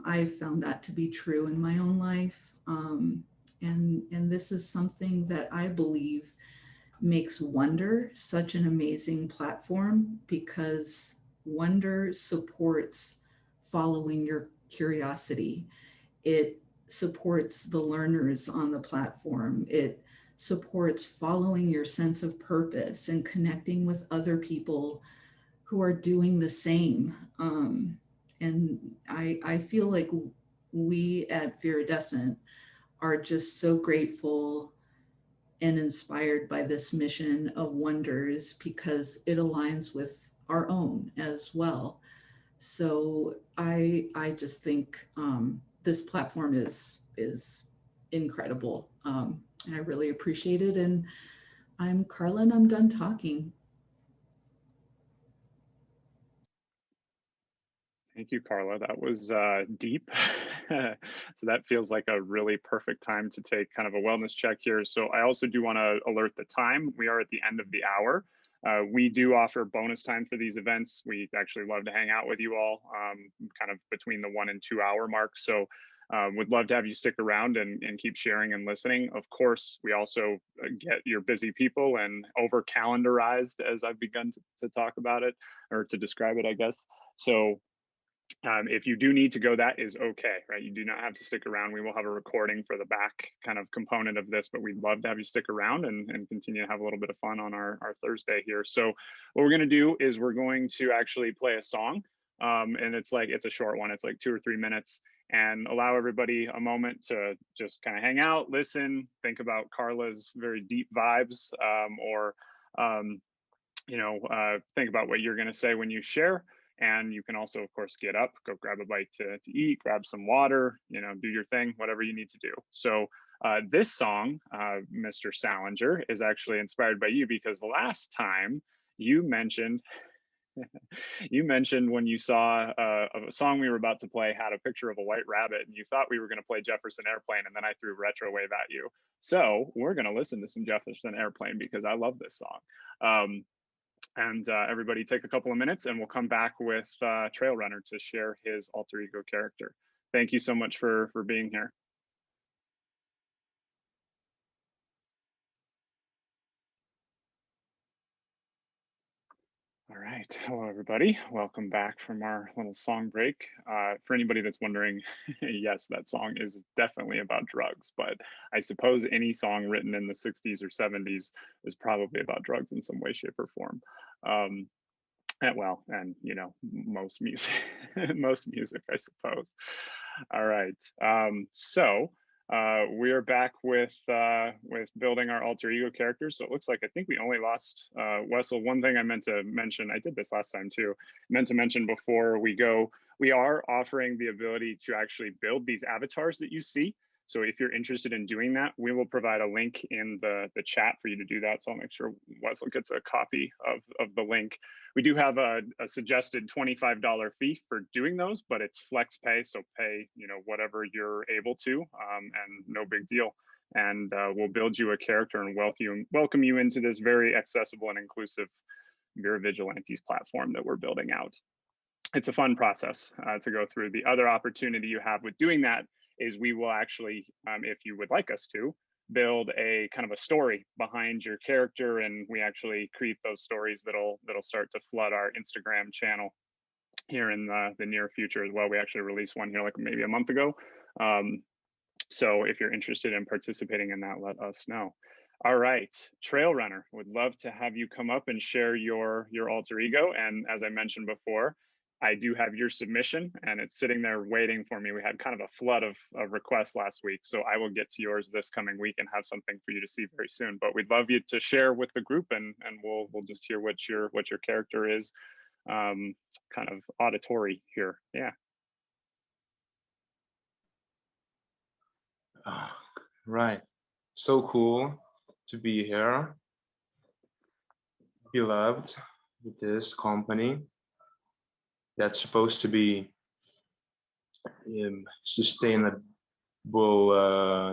I've found that to be true in my own life. And this is something that I believe makes Wonder such an amazing platform, because Wonder supports following your curiosity. It supports the learners on the platform. It supports following your sense of purpose and connecting with other people who are doing the same. And I feel like we at Viridescent are just so grateful and inspired by this mission of Wonders, because it aligns with our own as well. So I just think this platform is incredible. I really appreciate it. And I'm Carla, and I'm done talking. Thank you, Carla. That was deep. So that feels like a really perfect time to take kind of a wellness check here. So I also do want to alert the time. We are at the end of the hour. We do offer bonus time for these events. We actually love to hang out with you all kind of between the 1 and 2 hour mark. So would love to have you stick around and keep sharing and listening. Of course, we also get your busy people and over calendarized, as I've begun to talk about it, or to describe it, I guess. So if you do need to go, that is okay, right? You do not have to stick around. We will have a recording for the back kind of component of this, but we'd love to have you stick around and continue to have a little bit of fun on our Thursday here. So what we're going to do is we're going to actually play a song. And it's a short one. It's like 2 or 3 minutes, and allow everybody a moment to just kind of hang out, listen, think about Carla's very deep vibes, or think about what you're going to say when you share. And you can also, of course, get up, go grab a bite to eat, grab some water, do your thing, whatever you need to do. So this song, Mr. Salinger, is actually inspired by you, because last time you mentioned when you saw a song we were about to play had a picture of a white rabbit, and you thought we were going to play Jefferson Airplane, and then I threw Retrowave at you. So we're going to listen to some Jefferson Airplane, because I love this song. And everybody take a couple of minutes, and we'll come back with Trail Runner to share his alter ego character. Thank you so much for being here. All right. Hello, everybody. Welcome back from our little song break. For anybody that's wondering, yes, that song is definitely about drugs, but I suppose any song written in the 60s or 70s is probably about drugs in some way, shape, or form. And most music, most music, I suppose. All right. So we are back with building our alter ego characters. So it looks like I think we only lost Wessel. One thing I meant to mention, I did this last time too, meant to mention before we go, we are offering the ability to actually build these avatars that you see. So if you're interested in doing that, we will provide a link in the chat for you to do that. So I'll make sure Wessel gets a copy of the link. We do have a suggested $25 fee for doing those, but it's flex pay. So pay, whatever you're able to, and no big deal. And we'll build you a character and welcome you into this very accessible and inclusive Vera Vigilantes platform that we're building out. It's a fun process to go through. The other opportunity you have with doing that is we will actually, if you would like us to, build a kind of a story behind your character, and we actually create those stories that'll start to flood our Instagram channel here in the near future as well. We actually released one here like maybe a month ago. So if you're interested in participating in that, let us know. All right, Trail Runner, would love to have you come up and share your alter ego. And as I mentioned before, I do have your submission, and it's sitting there waiting for me. We had kind of a flood of requests last week, so I will get to yours this coming week and have something for you to see very soon. But we'd love you to share with the group, and we'll just hear what your character is, kind of auditory here. Yeah. Right. So cool to be here, beloved with this company that's supposed to be sustainable,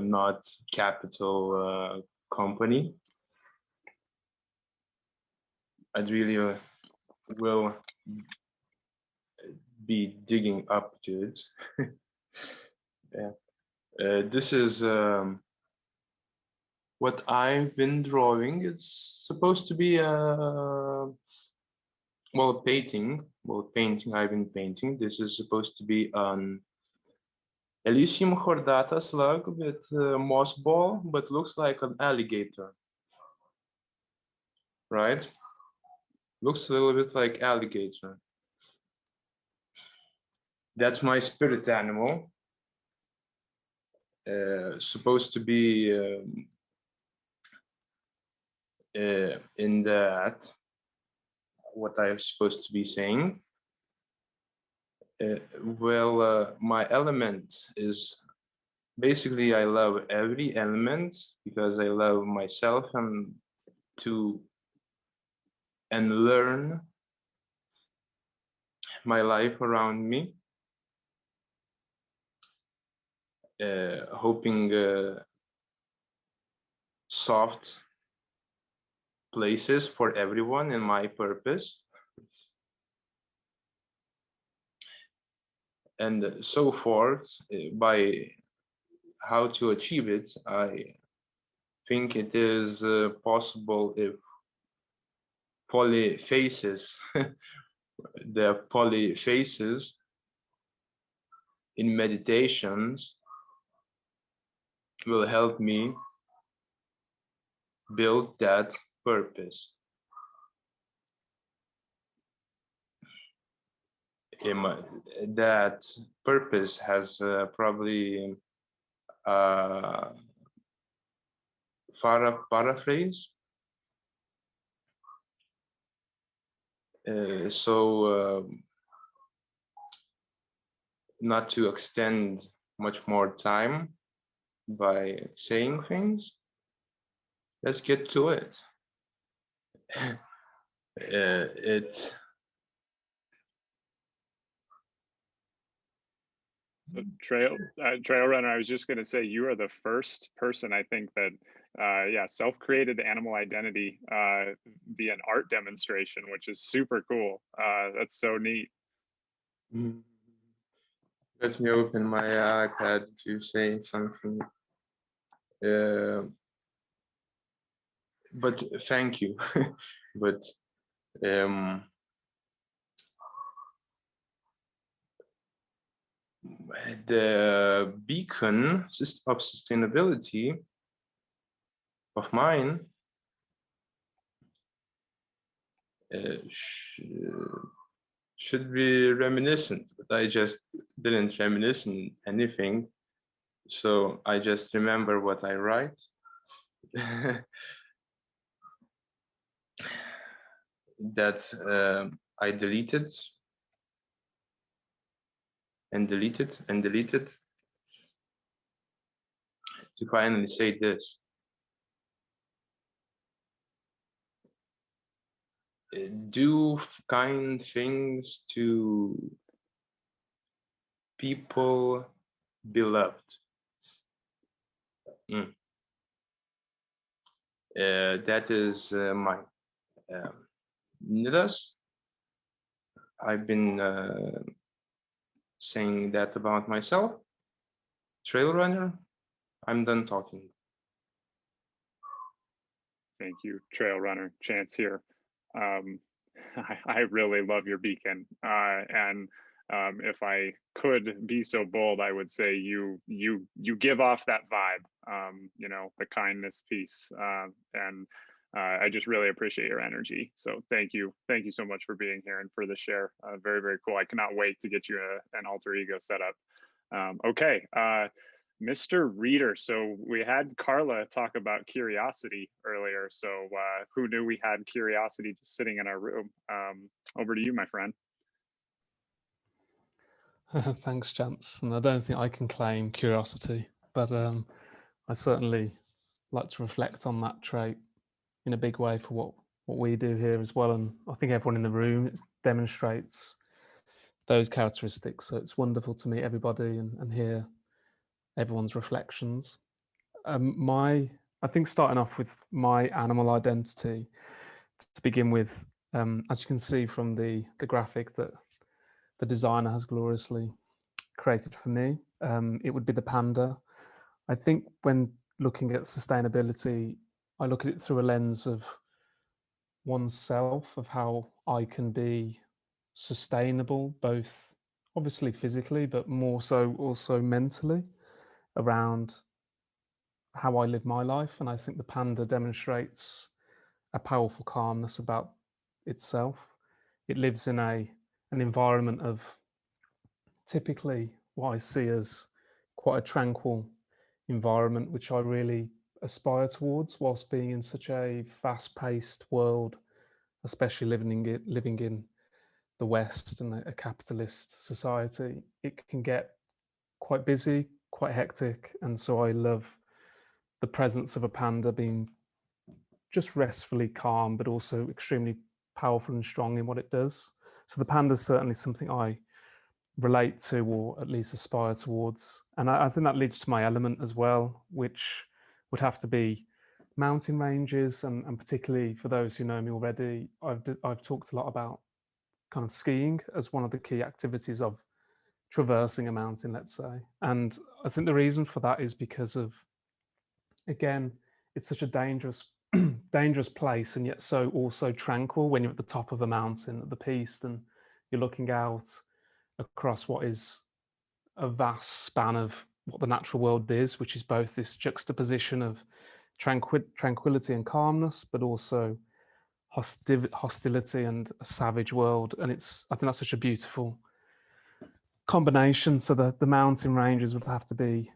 not capital company. I'd really will be digging up to it. Yeah. This is what I've been drawing. It's supposed to be painting. I've been painting. This is supposed to be an Elysium chordata slug with moss ball, but looks like an alligator, right? Looks a little bit like alligator. That's my spirit animal. Supposed to be in that, what I'm supposed to be saying. My element is basically, I love every element because I love myself and learn my life around me. Hoping soft places for everyone in my purpose. And so forth. By how to achieve it, I think it is possible if polyphases, the polyphases in meditations will help me build that purpose. That purpose has probably paraphrase. Not to extend much more time by saying things, let's get to it. Trail runner, I was just going to say, you are the first person I think that self-created animal identity via an art demonstration, which is super cool. That's so neat. Let me open my iPad to say something. But thank you. But the beacon of sustainability of mine should be reminiscent, but I just didn't reminisce anything, so I just remember what I write. That I deleted and deleted and deleted to finally say this. Do kind things to people beloved. That is my nidas. I've been saying that about myself. Trail runner, I'm done talking. Thank you, trail runner. Chance here. I really love your beacon, and if I could be so bold, I would say you give off that vibe, the kindness piece, and I just really appreciate your energy. So thank you so much for being here and for the share. Very, very cool. I cannot wait to get you an alter ego set up. Okay. Mr. Reader, so we had Carla talk about curiosity earlier. So who knew we had curiosity just sitting in our room? Over to you, my friend. Thanks, Chance. And I don't think I can claim curiosity, but I certainly like to reflect on that trait in a big way for what we do here as well. And I think everyone in the room demonstrates those characteristics. So it's wonderful to meet everybody and hear everyone's reflections. I think starting off with my animal identity to begin with, as you can see from the graphic that the designer has gloriously created for me, it would be the panda. I think when looking at sustainability, I look at it through a lens of oneself, of how I can be sustainable, both obviously physically, but more so also mentally, around how I live my life. And I think the panda demonstrates a powerful calmness about itself. It lives in an environment of typically what I see as quite a tranquil environment, which I really aspire towards, whilst being in such a fast-paced world, especially living in the West and a capitalist society. It can get quite busy, quite hectic, and so I love the presence of a panda being just restfully calm, but also extremely powerful and strong in what it does. So the panda is certainly something I relate to, or at least aspire towards. And I think that leads to my element as well, which would have to be mountain ranges. And particularly for those who know me already, I've talked a lot about kind of skiing as one of the key activities of traversing a mountain, let's say. And I think the reason for that is because of, again, it's such a dangerous dangerous place, and yet so also tranquil when you're at the top of a mountain at the peak and you're looking out across what is a vast span of what the natural world is, which is both this juxtaposition of tranquility and calmness, but also hostility and a savage world. And I think that's such a beautiful combination. So the mountain ranges would have to be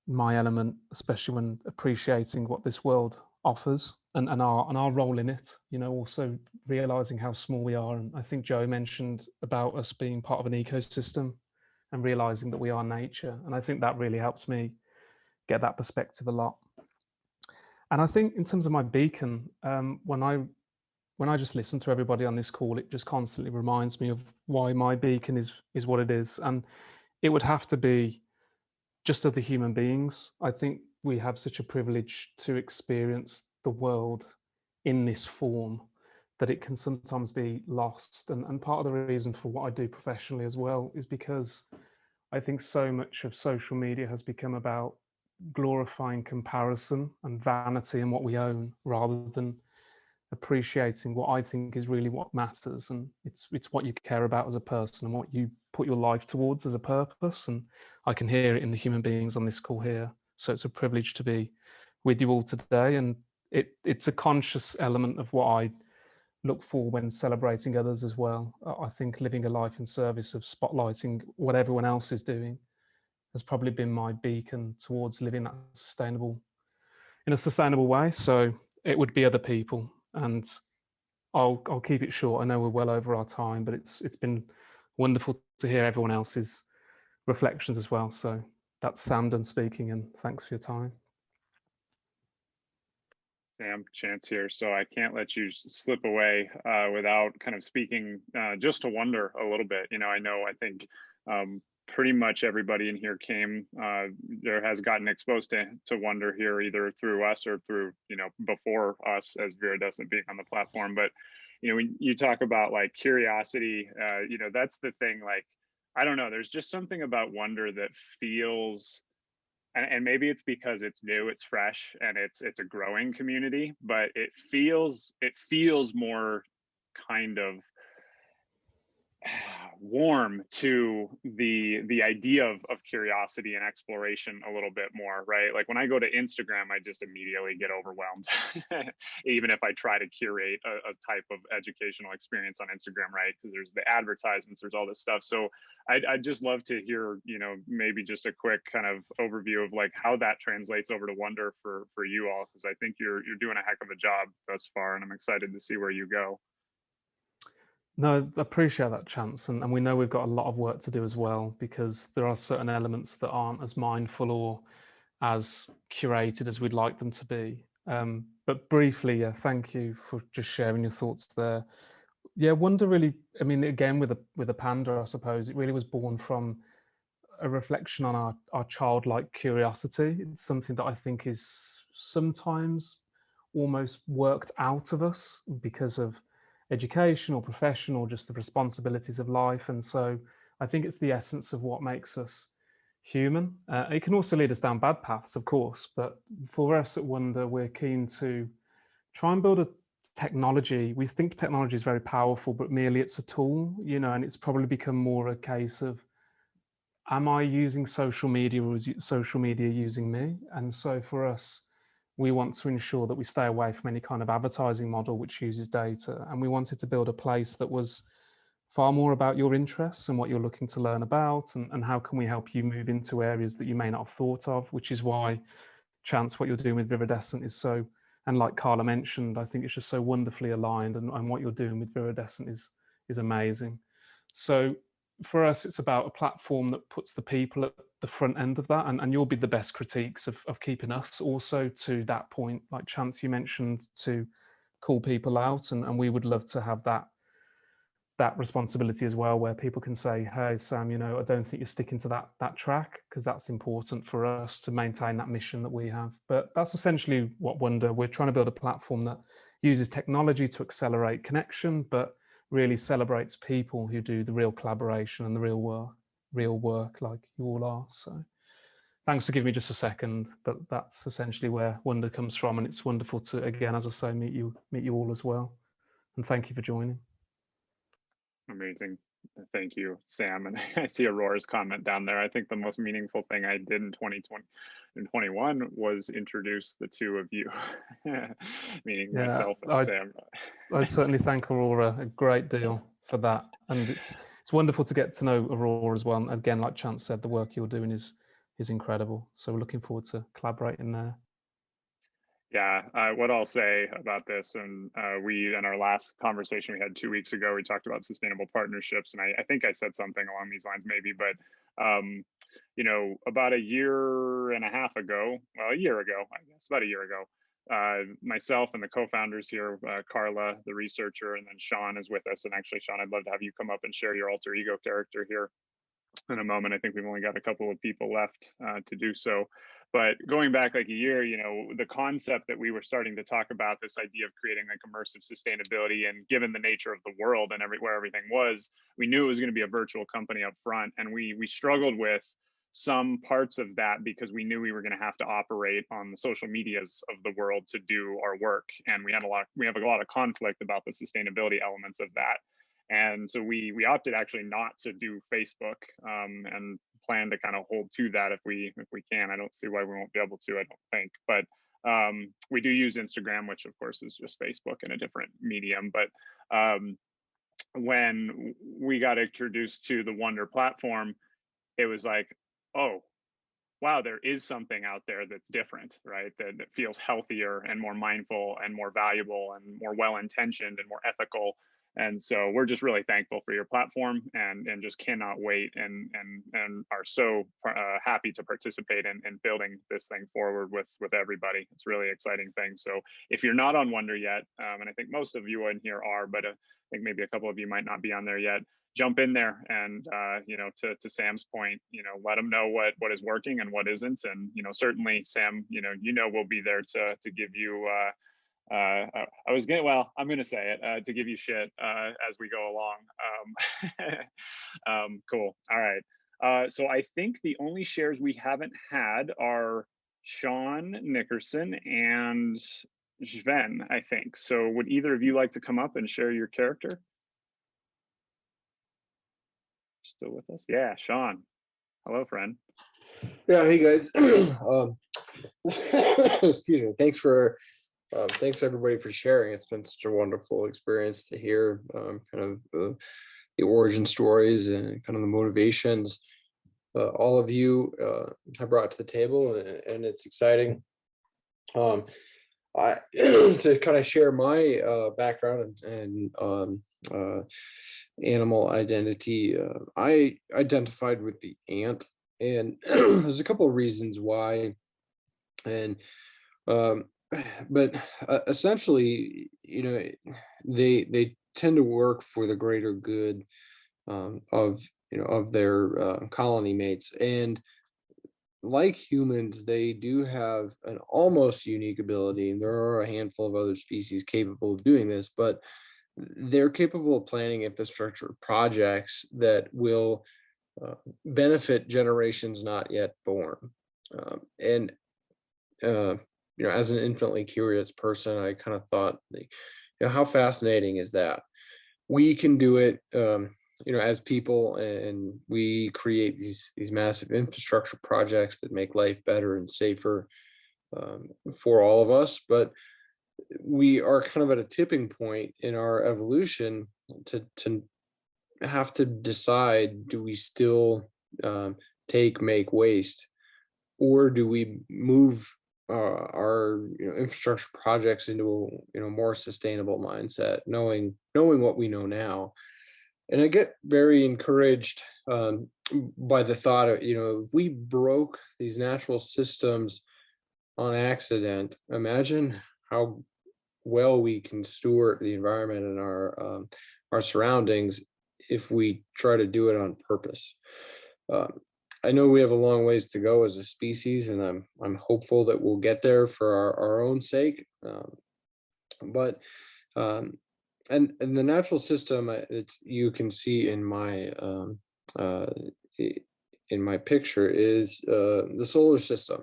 my element, especially when appreciating what this world offers and our role in it, also realizing how small we are. And I think Joe mentioned about us being part of an ecosystem and realizing that we are nature. And I think that really helps me get that perspective a lot. And I think in terms of my beacon, when I just listen to everybody on this call, it just constantly reminds me of why my beacon is what it is. And it would have to be just other human beings. I think we have such a privilege to experience the world in this form that it can sometimes be lost. And part of the reason for what I do professionally as well is because I think so much of social media has become about glorifying comparison and vanity and what we own, rather than appreciating what I think is really what matters. And it's what you care about as a person and what you put your life towards as a purpose. And I can hear it in the human beings on this call here. So it's a privilege to be with you all today. And it's a conscious element of what I look for when celebrating others as well. I think living a life in service of spotlighting what everyone else is doing has probably been my beacon towards living that in a sustainable way. So it would be other people. And I'll keep it short. I know we're well over our time, but it's been wonderful to hear everyone else's reflections as well. So that's Sam done speaking, and thanks for your time. Sam, Chance here. So I can't let you slip away without kind of speaking just to wonder a little bit. I think pretty much everybody in here has gotten exposed to wonder here, either through us or through, before us as Viridescent being on the platform. But, when you talk about like curiosity, that's the thing. Like, I don't know, there's just something about wonder that feels, and maybe it's because it's new, it's fresh, and it's a growing community, but it feels more kind of warm to the idea of curiosity and exploration a little bit more, right? Like when I go to Instagram, I just immediately get overwhelmed, even if I try to curate a type of educational experience on Instagram, right? Because there's the advertisements, there's all this stuff. So I'd just love to hear, maybe just a quick kind of overview of like how that translates over to wonder for you all, because I think you're doing a heck of a job thus far, and I'm excited to see where you go. No, I appreciate that, Chance. And we know we've got a lot of work to do as well, because there are certain elements that aren't as mindful or as curated as we'd like them to be. But briefly, thank you for just sharing your thoughts there. Yeah, wonder really, I mean, again, with a panda, I suppose, it really was born from a reflection on our childlike curiosity. It's something that I think is sometimes almost worked out of us because of education or profession or just the responsibilities of life. And so I think it's the essence of what makes us human. It can also lead us down bad paths, of course, but for us at Wonder, we're keen to try and build a technology. We think technology is very powerful, but merely it's a tool, you know, and it's probably become more a case of, am I using social media or is social media using me? And so for us, we want to ensure that we stay away from any kind of advertising model which uses data. And we wanted to build a place that was far more about your interests and what you're looking to learn about, and how can we help you move into areas that you may not have thought of, which is why, Chance, what you're doing with Viridescent is so, and like Carla mentioned, I think it's just so wonderfully aligned, and what you're doing with Viridescent is amazing. So for us, it's about a platform that puts the people at the front end of that, and you'll be the best critiques of keeping us also to that point. Like Chance, you mentioned, to call people out, and we would love to have that responsibility as well, where people can say, hey, Sam, you know, I don't think you're sticking to that track, because that's important for us to maintain that mission that we have. But that's essentially what Wonder, we're trying to build a platform that uses technology to accelerate connection, but really celebrates people who do the real collaboration and the real work like you all are. So thanks for giving me just a second, but that's essentially where Wonder comes from. And it's wonderful to, again, as I say, meet you all as well. And thank you for joining. Amazing. Thank you, Sam. And I see Aurora's comment down there. I think the most meaningful thing I did in 2020 and 21 was introduce the two of you, meaning myself and Sam. I certainly thank Aurora a great deal for that. And it's wonderful to get to know Aurora as well. And again, like Chance said, the work you're doing is incredible. So we're looking forward to collaborating there. Yeah, what I'll say about this, and we, in our last conversation we had 2 weeks ago, we talked about sustainable partnerships, and I think I said something along these lines maybe, but you know, about a year and a half ago, well, a year ago, I guess, about a year ago, myself and the co-founders here, Carla, the researcher, and then Sean is with us. And actually, Sean, I'd love to have you come up and share your alter ego character here in a moment. I think we've only got a couple of people left to do so. But going back like a year, you know, the concept that we were starting to talk about, this idea of creating like immersive sustainability, and given the nature of the world and where everything was, we knew it was going to be a virtual company up front. And we struggled with some parts of that because we knew we were going to have to operate on the social medias of the world to do our work. And we have a lot of conflict about the sustainability elements of that. And so we opted actually not to do Facebook, and plan to kind of hold to that if we can. I don't see why we won't be able to, I don't think. But we do use Instagram, which of course is just Facebook in a different medium. But when we got introduced to the Wonder platform, it was like, oh, wow, there is something out there that's different, right? That feels healthier and more mindful and more valuable and more well-intentioned and more ethical. And so we're just really thankful for your platform, and just cannot wait, and are so happy to participate in building this thing forward with everybody. It's a really exciting thing. So if you're not on Wonder yet, and I think most of you in here are, but I think maybe a couple of you might not be on there yet, jump in there, and you know, to Sam's point, you know, let them know what is working and what isn't. And you know, certainly Sam, you know we'll be there to give you I'm gonna say it, to give you shit as we go along. Cool. All right. So I think the only shares we haven't had are Sean Nickerson and Sven, I think. So would either of you like to come up and share your character? Still with us? Yeah, Sean. Hello, friend. Yeah, hey guys. Excuse me. Thanks everybody for sharing. It's been such a wonderful experience to hear kind of the origin stories and kind of the motivations all of you have brought to the table, and it's exciting. I to kind of share my background and animal identity. I identified with the ant, and there's a couple of reasons why, and but essentially, you know, they tend to work for the greater good of of their colony mates. And like humans, they do have an almost unique ability, and there are a handful of other species capable of doing this, but they're capable of planning infrastructure projects that will benefit generations not yet born. And as an infinitely curious person, I kind of thought, how fascinating is that? We can do it, as people, and we create these massive infrastructure projects that make life better and safer for all of us. But we are kind of at a tipping point in our evolution to have to decide: do we still make waste, or do we move our infrastructure projects into a more sustainable mindset, knowing what we know now? And I get very encouraged by the thought of, if we broke these natural systems on accident, imagine how well we can steward the environment and our surroundings if we try to do it on purpose. I know we have a long ways to go as a species, and I'm hopeful that we'll get there for our own sake. But and the natural system, you can see in my picture, is the solar system.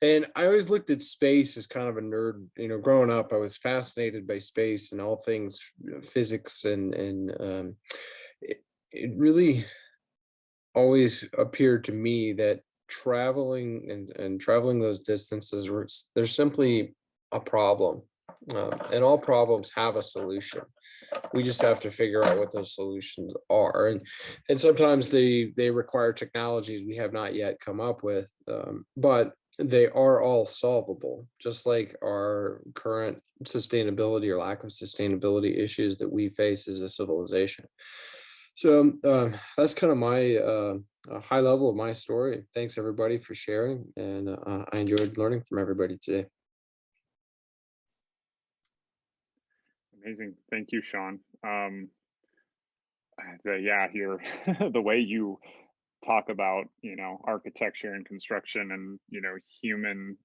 And I always looked at space as kind of a nerd. Growing up, I was fascinated by space and all things physics, and it really always appeared to me that traveling and traveling those distances, there's simply a problem. And all problems have a solution. We just have to figure out what those solutions are, and sometimes they require technologies we have not yet come up with, but they are all solvable, just like our current sustainability or lack of sustainability issues that we face as a civilization. So that's kind of my high level of my story. Thanks everybody for sharing, and I enjoyed learning from everybody today. Amazing. Thank you, Sean. Yeah, the way you talk about, architecture and construction and, human,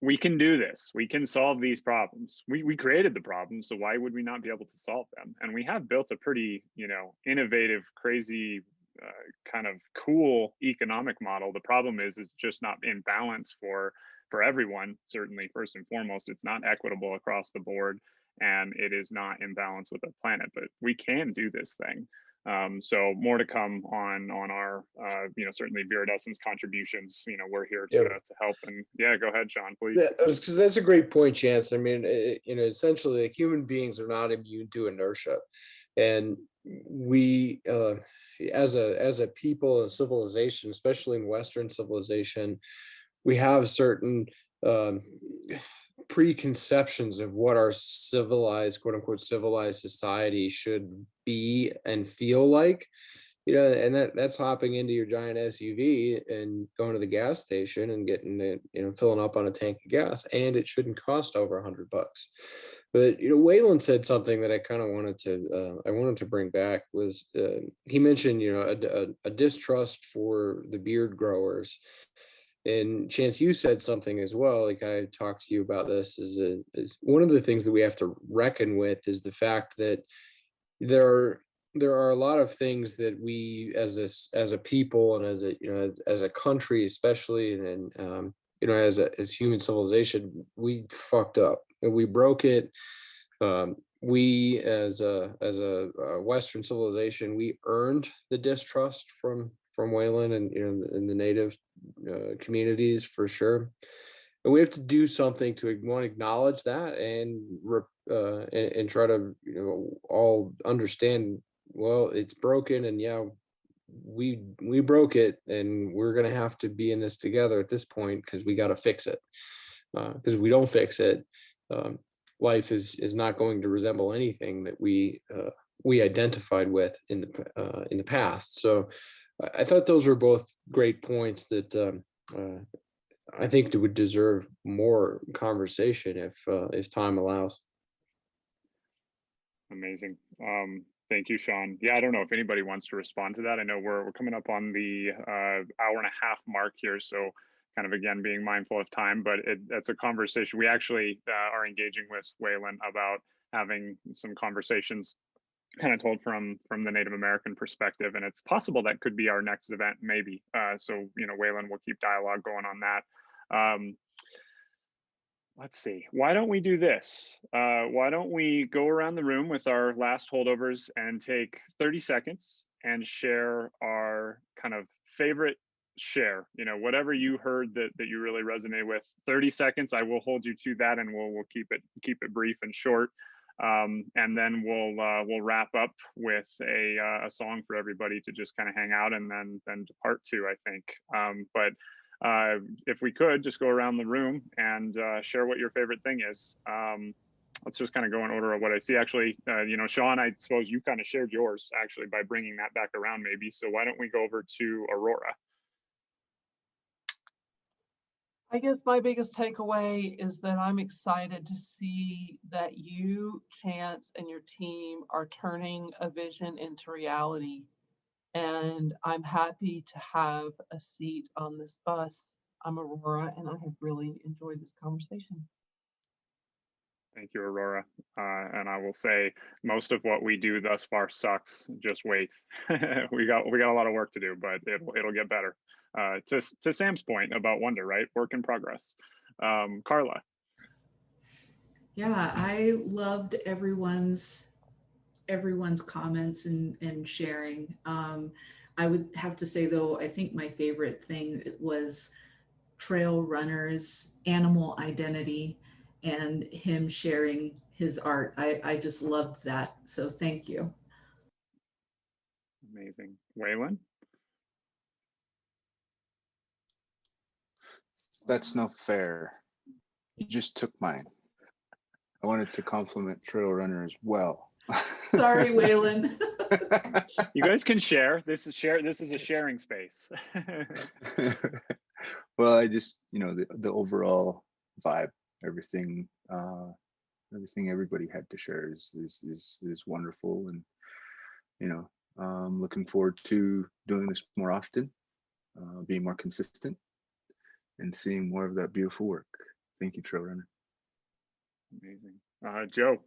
we can do this. We can solve these problems. We created the problems, so why would we not be able to solve them? And we have built a pretty, innovative, crazy, kind of cool economic model. The problem is just not in balance for everyone. Certainly, first and foremost, it's not equitable across the board, and it is not in balance with the planet. But we can do this thing. So more to come on our, certainly Viridescent's contributions. We're here to help. And yeah, go ahead, Sean, please. Because that's a great point, Chance. I mean, essentially, like, human beings are not immune to inertia, and we, as a people and civilization, especially in Western civilization, we have certain preconceptions of what our civilized, quote unquote, civilized society should be and feel like, and that's hopping into your giant SUV and going to the gas station and getting it, filling up on a tank of gas, and it shouldn't cost over $100. But Waylon said something that I kind of wanted to bring back, was he mentioned a distrust for the beard growers. And Chance, you said something as well, like I talked to you about this, is one of the things that we have to reckon with is the fact that there are a lot of things that we as a people and as a country especially, and as human civilization, we fucked up and we broke it. We as a Western civilization, we earned the distrust from Wayland and in the native communities, for sure. And we have to do something to acknowledge that and try to all understand, well, it's broken, and yeah, we broke it, and we're gonna have to be in this together at this point, because we got to fix it. Because if we don't fix it, life is not going to resemble anything that we identified with in the past. So I thought those were both great points that I think would deserve more conversation if time allows. Amazing. Thank you, Sean. Yeah, I don't know if anybody wants to respond to that. I know we're coming up on the hour and a half mark here, so kind of again being mindful of time, but that's a conversation. We actually are engaging with Waylon about having some conversations kind of told from the Native American perspective, and it's possible that could be our next event, maybe. So Waylon, will keep dialogue going on that. Let's see, why don't we do this? Why don't we go around the room with our last holdovers and take 30 seconds and share our kind of favorite share, whatever you heard that you really resonate with. 30 seconds, I will hold you to that, and we'll keep it brief and short. And then we'll wrap up with a song for everybody to just kind of hang out and then depart to, I think. But if we could just go around the room and share what your favorite thing is. Let's just kind of go in order of what I see. Actually, Sean, I suppose you kind of shared yours actually by bringing that back around maybe. So why don't we go over to Aurora? I guess my biggest takeaway is that I'm excited to see that you, Chance, and your team are turning a vision into reality. And I'm happy to have a seat on this bus. I'm Aurora, and I have really enjoyed this conversation. Thank you, Aurora. And I will say most of what we do thus far sucks. Just wait. we got a lot of work to do, but it'll get better. To Sam's point about wonder, right? Work in progress. Carla. Yeah, I loved everyone's comments and sharing. I would have to say though, I think my favorite thing was trail runners' animal identity and him sharing his art. I just loved that. So thank you. Amazing. Waylon? That's not fair. You just took mine. I wanted to compliment Trail Runner as well. Sorry, Waylon. You guys can share. This is a sharing space. Well, I just, the overall vibe, everything everybody had to share is wonderful, and looking forward to doing this more often, being more consistent, and seeing more of that beautiful work. Thank you, Trail Runner. Amazing. Joe.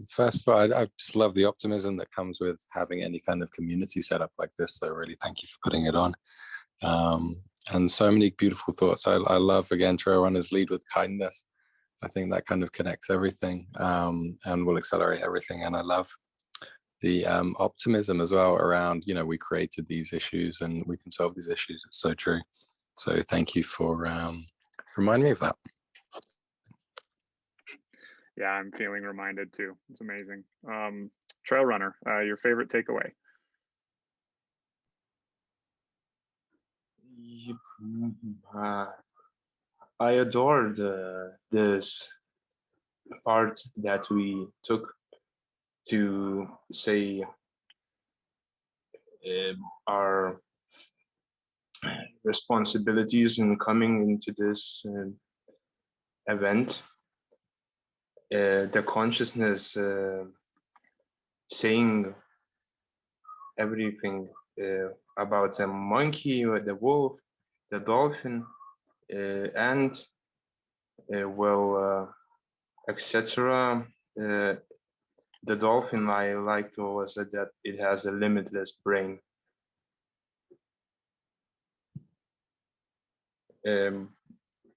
First of all, I just love the optimism that comes with having any kind of community set up like this. So really thank you for putting it on. And so many beautiful thoughts. I love, again, Trail Runners lead with kindness. I think that kind of connects everything and will accelerate everything. And I love the optimism as well around, we created these issues and we can solve these issues. It's so true. So thank you for reminding me of that. Yeah, I'm feeling reminded too. It's amazing. Trail Runner, your favorite takeaway? I adored this part that we took to say our responsibilities in coming into this event. The consciousness saying everything about the monkey, or the wolf, the dolphin, and etc. The dolphin I liked was that it has a limitless brain.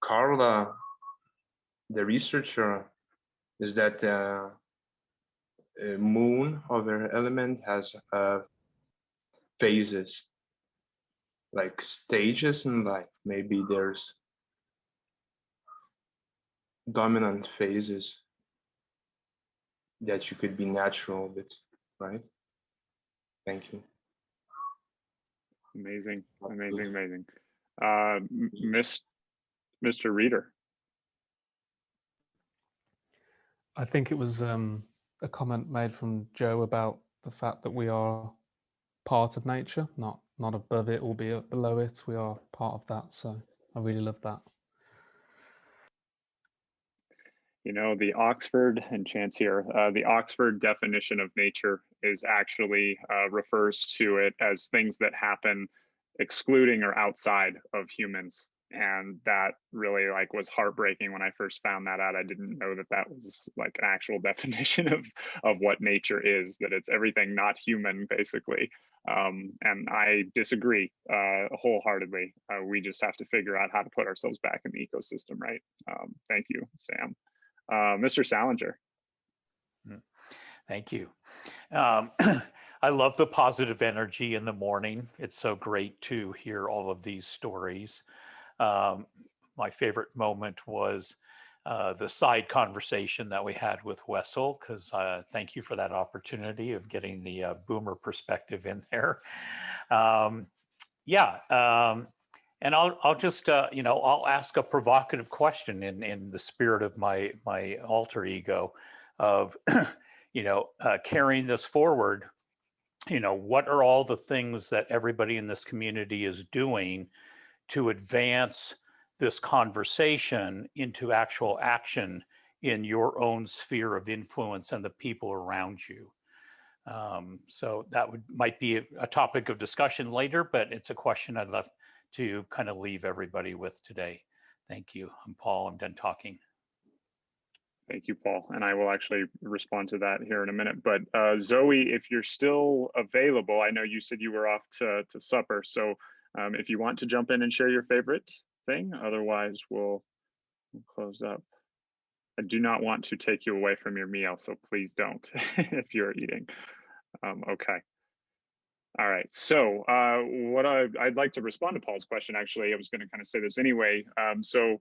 Carla, the researcher, is that moon of her element has phases, like stages in life. Maybe there's dominant phases that you could be natural with, right? Thank you. Amazing. Mr. Reader. I think it was a comment made from Joe about the fact that we are part of nature, not above it or below it. We are part of that. So I really love that. You know, the Oxford, and Chance here, the Oxford definition of nature is actually refers to it as things that happen excluding or outside of humans. And that really like was heartbreaking when I first found that out. I didn't know that that was like an actual definition of what nature is, that it's everything not human, basically. And I disagree wholeheartedly. We just have to figure out how to put ourselves back in the ecosystem, right? Thank you, Sam. Mr. Salinger. Thank you. I love the positive energy in the morning. It's so great to hear all of these stories. My favorite moment was the side conversation that we had with Wessel, because thank you for that opportunity of getting the boomer perspective in there. And I'll just, I'll ask a provocative question in the spirit of my alter ego of, carrying this forward. What are all the things that everybody in this community is doing to advance this conversation into actual action in your own sphere of influence and the people around you? So that might be a topic of discussion later, but it's a question I'd love to kind of leave everybody with today. Thank you. I'm Paul. I'm done talking. Thank you, Paul. And I will actually respond to that here in a minute. But Zoe, if you're still available, I know you said you were off to supper. So if you want to jump in and share your favorite thing, otherwise we'll close up. I do not want to take you away from your meal, so please don't if you're eating. Okay. All right, so what I'd like to respond to Paul's question, actually. I was gonna kind of say this anyway. So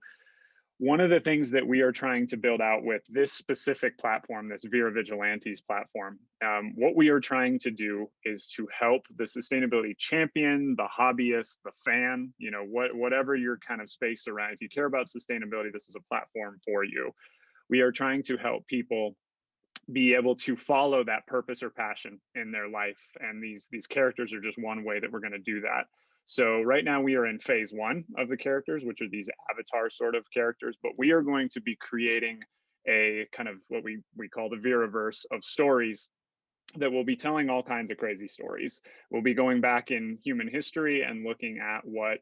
one of the things that we are trying to build out with this specific platform, this Vera Vigilantes platform, what we are trying to do is to help the sustainability champion, the hobbyist, the fan, whatever your kind of space around. If you care about sustainability, this is a platform for you. We are trying to help people be able to follow that purpose or passion in their life. And these characters are just one way that we're going to do that. So right now we are in phase 1 of the characters, which are these avatar sort of characters, but we are going to be creating a kind of what we call the VIRIVERSE of stories that will be telling all kinds of crazy stories. We'll be going back in human history and looking at what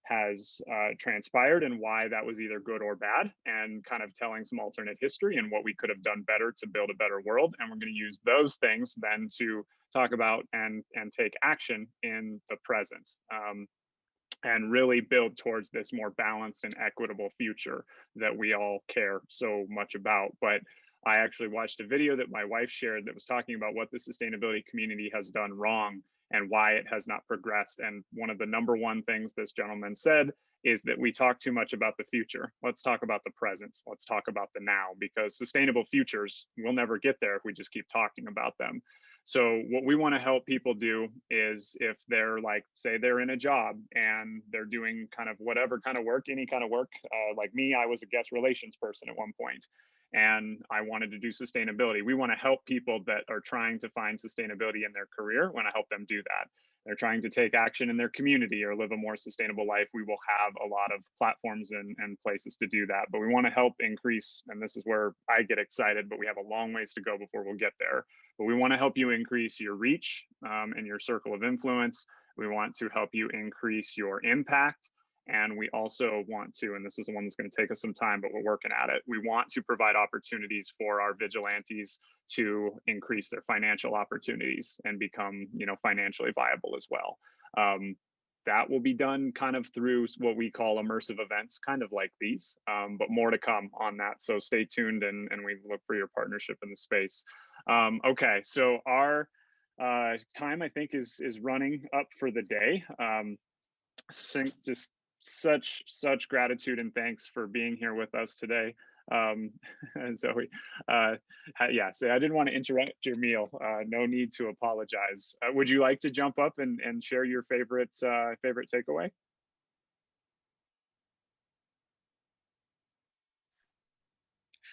has transpired and why that was either good or bad, and kind of telling some alternate history and what we could have done better to build a better world. And we're going to use those things then to talk about and take action in the present, and really build towards this more balanced and equitable future that we all care so much about. But I actually watched a video that my wife shared that was talking about what the sustainability community has done wrong and why it has not progressed. And one of the #1 things this gentleman said is that we talk too much about the future. Let's talk about the present. Let's talk about the now, because sustainable futures, we'll never get there if we just keep talking about them. So what we want to help people do is, if they're like, say they're in a job and they're doing kind of whatever kind of work, any kind of work, like me, I was a guest relations person at one point, and I wanted to do sustainability. We want to help people that are trying to find sustainability in their career. We want to help them do that. They're trying to take action in their community or live a more sustainable life. We will have a lot of platforms and places to do that, but we want to help increase, and this is where I get excited, but we have a long ways to go before we'll get there. But we want to help you increase your reach and your circle of influence. We want to help you increase your impact. And we also want to, and this is the one that's going to take us some time, but we're working at it. We want to provide opportunities for our vigilantes to increase their financial opportunities and become, financially viable as well. That will be done kind of through what we call immersive events, kind of like these, but more to come on that. So stay tuned, and we look for your partnership in the space. Okay, so our time, I think, is running up for the day. Just such gratitude and thanks for being here with us today. And Zoe, yeah, so I didn't want to interrupt your meal. No need to apologize. Would you like to jump up and share your favorite takeaway?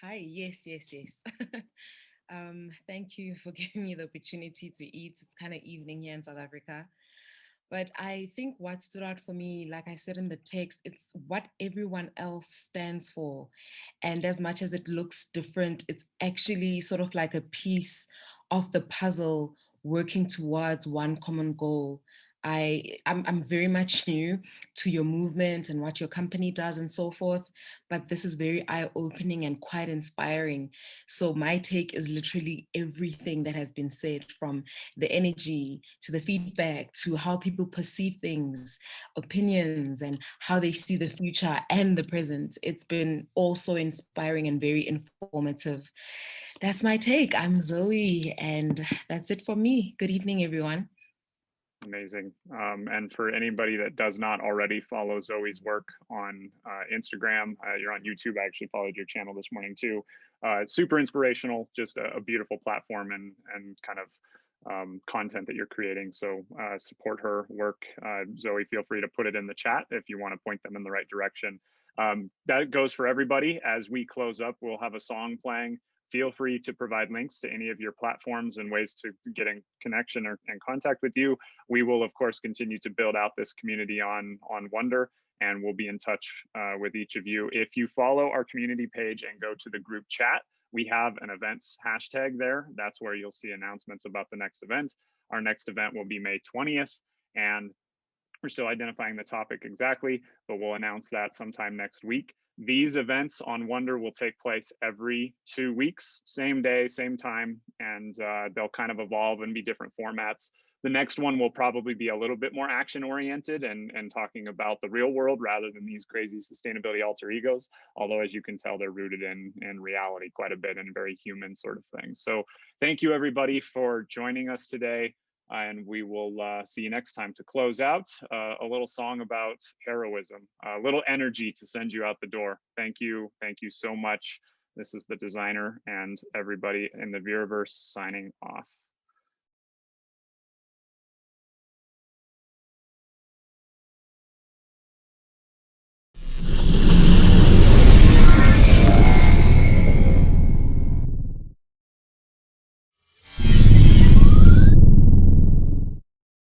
Hi, yes. Thank you for giving me the opportunity to eat. It's kind of evening here in South Africa. But I think what stood out for me, like I said in the text, it's what everyone else stands for. And as much as it looks different, it's actually sort of like a piece of the puzzle working towards one common goal. I'm very much new to your movement and what your company does and so forth, but this is very eye-opening and quite inspiring. So my take is literally everything that has been said, from the energy to the feedback to how people perceive things, opinions, and how they see the future and the present. It's been also inspiring and very informative. That's my take. I'm Zoe, and that's it for me. Good evening, everyone. Amazing. And for anybody that does not already follow Zoe's work on Instagram, you're on YouTube. I actually followed your channel this morning too. Super inspirational, just a beautiful platform and kind of content that you're creating. So support her work. Zoe, feel free to put it in the chat if you want to point them in the right direction. That goes for everybody. As we close up, we'll have a song playing. Feel free to provide links to any of your platforms and ways to get in connection or in contact with you. We will, of course, continue to build out this community on Wonder, and we'll be in touch with each of you. If you follow our community page and go to the group chat, we have an events hashtag there. That's where you'll see announcements about the next event. Our next event will be May 20th, and we're still identifying the topic exactly, but we'll announce that sometime next week. These events on Wonder will take place every 2 weeks, same day, same time, and they'll kind of evolve and be different formats. The next one will probably be a little bit more action oriented and talking about the real world rather than these crazy sustainability alter egos. Although, as you can tell, they're rooted in reality quite a bit and very human sort of things. So thank you everybody for joining us today. And we will see you next time. To close out, a little song about heroism, a little energy to send you out the door. Thank you so much. This is the designer and everybody in the VIRIVERSE signing off.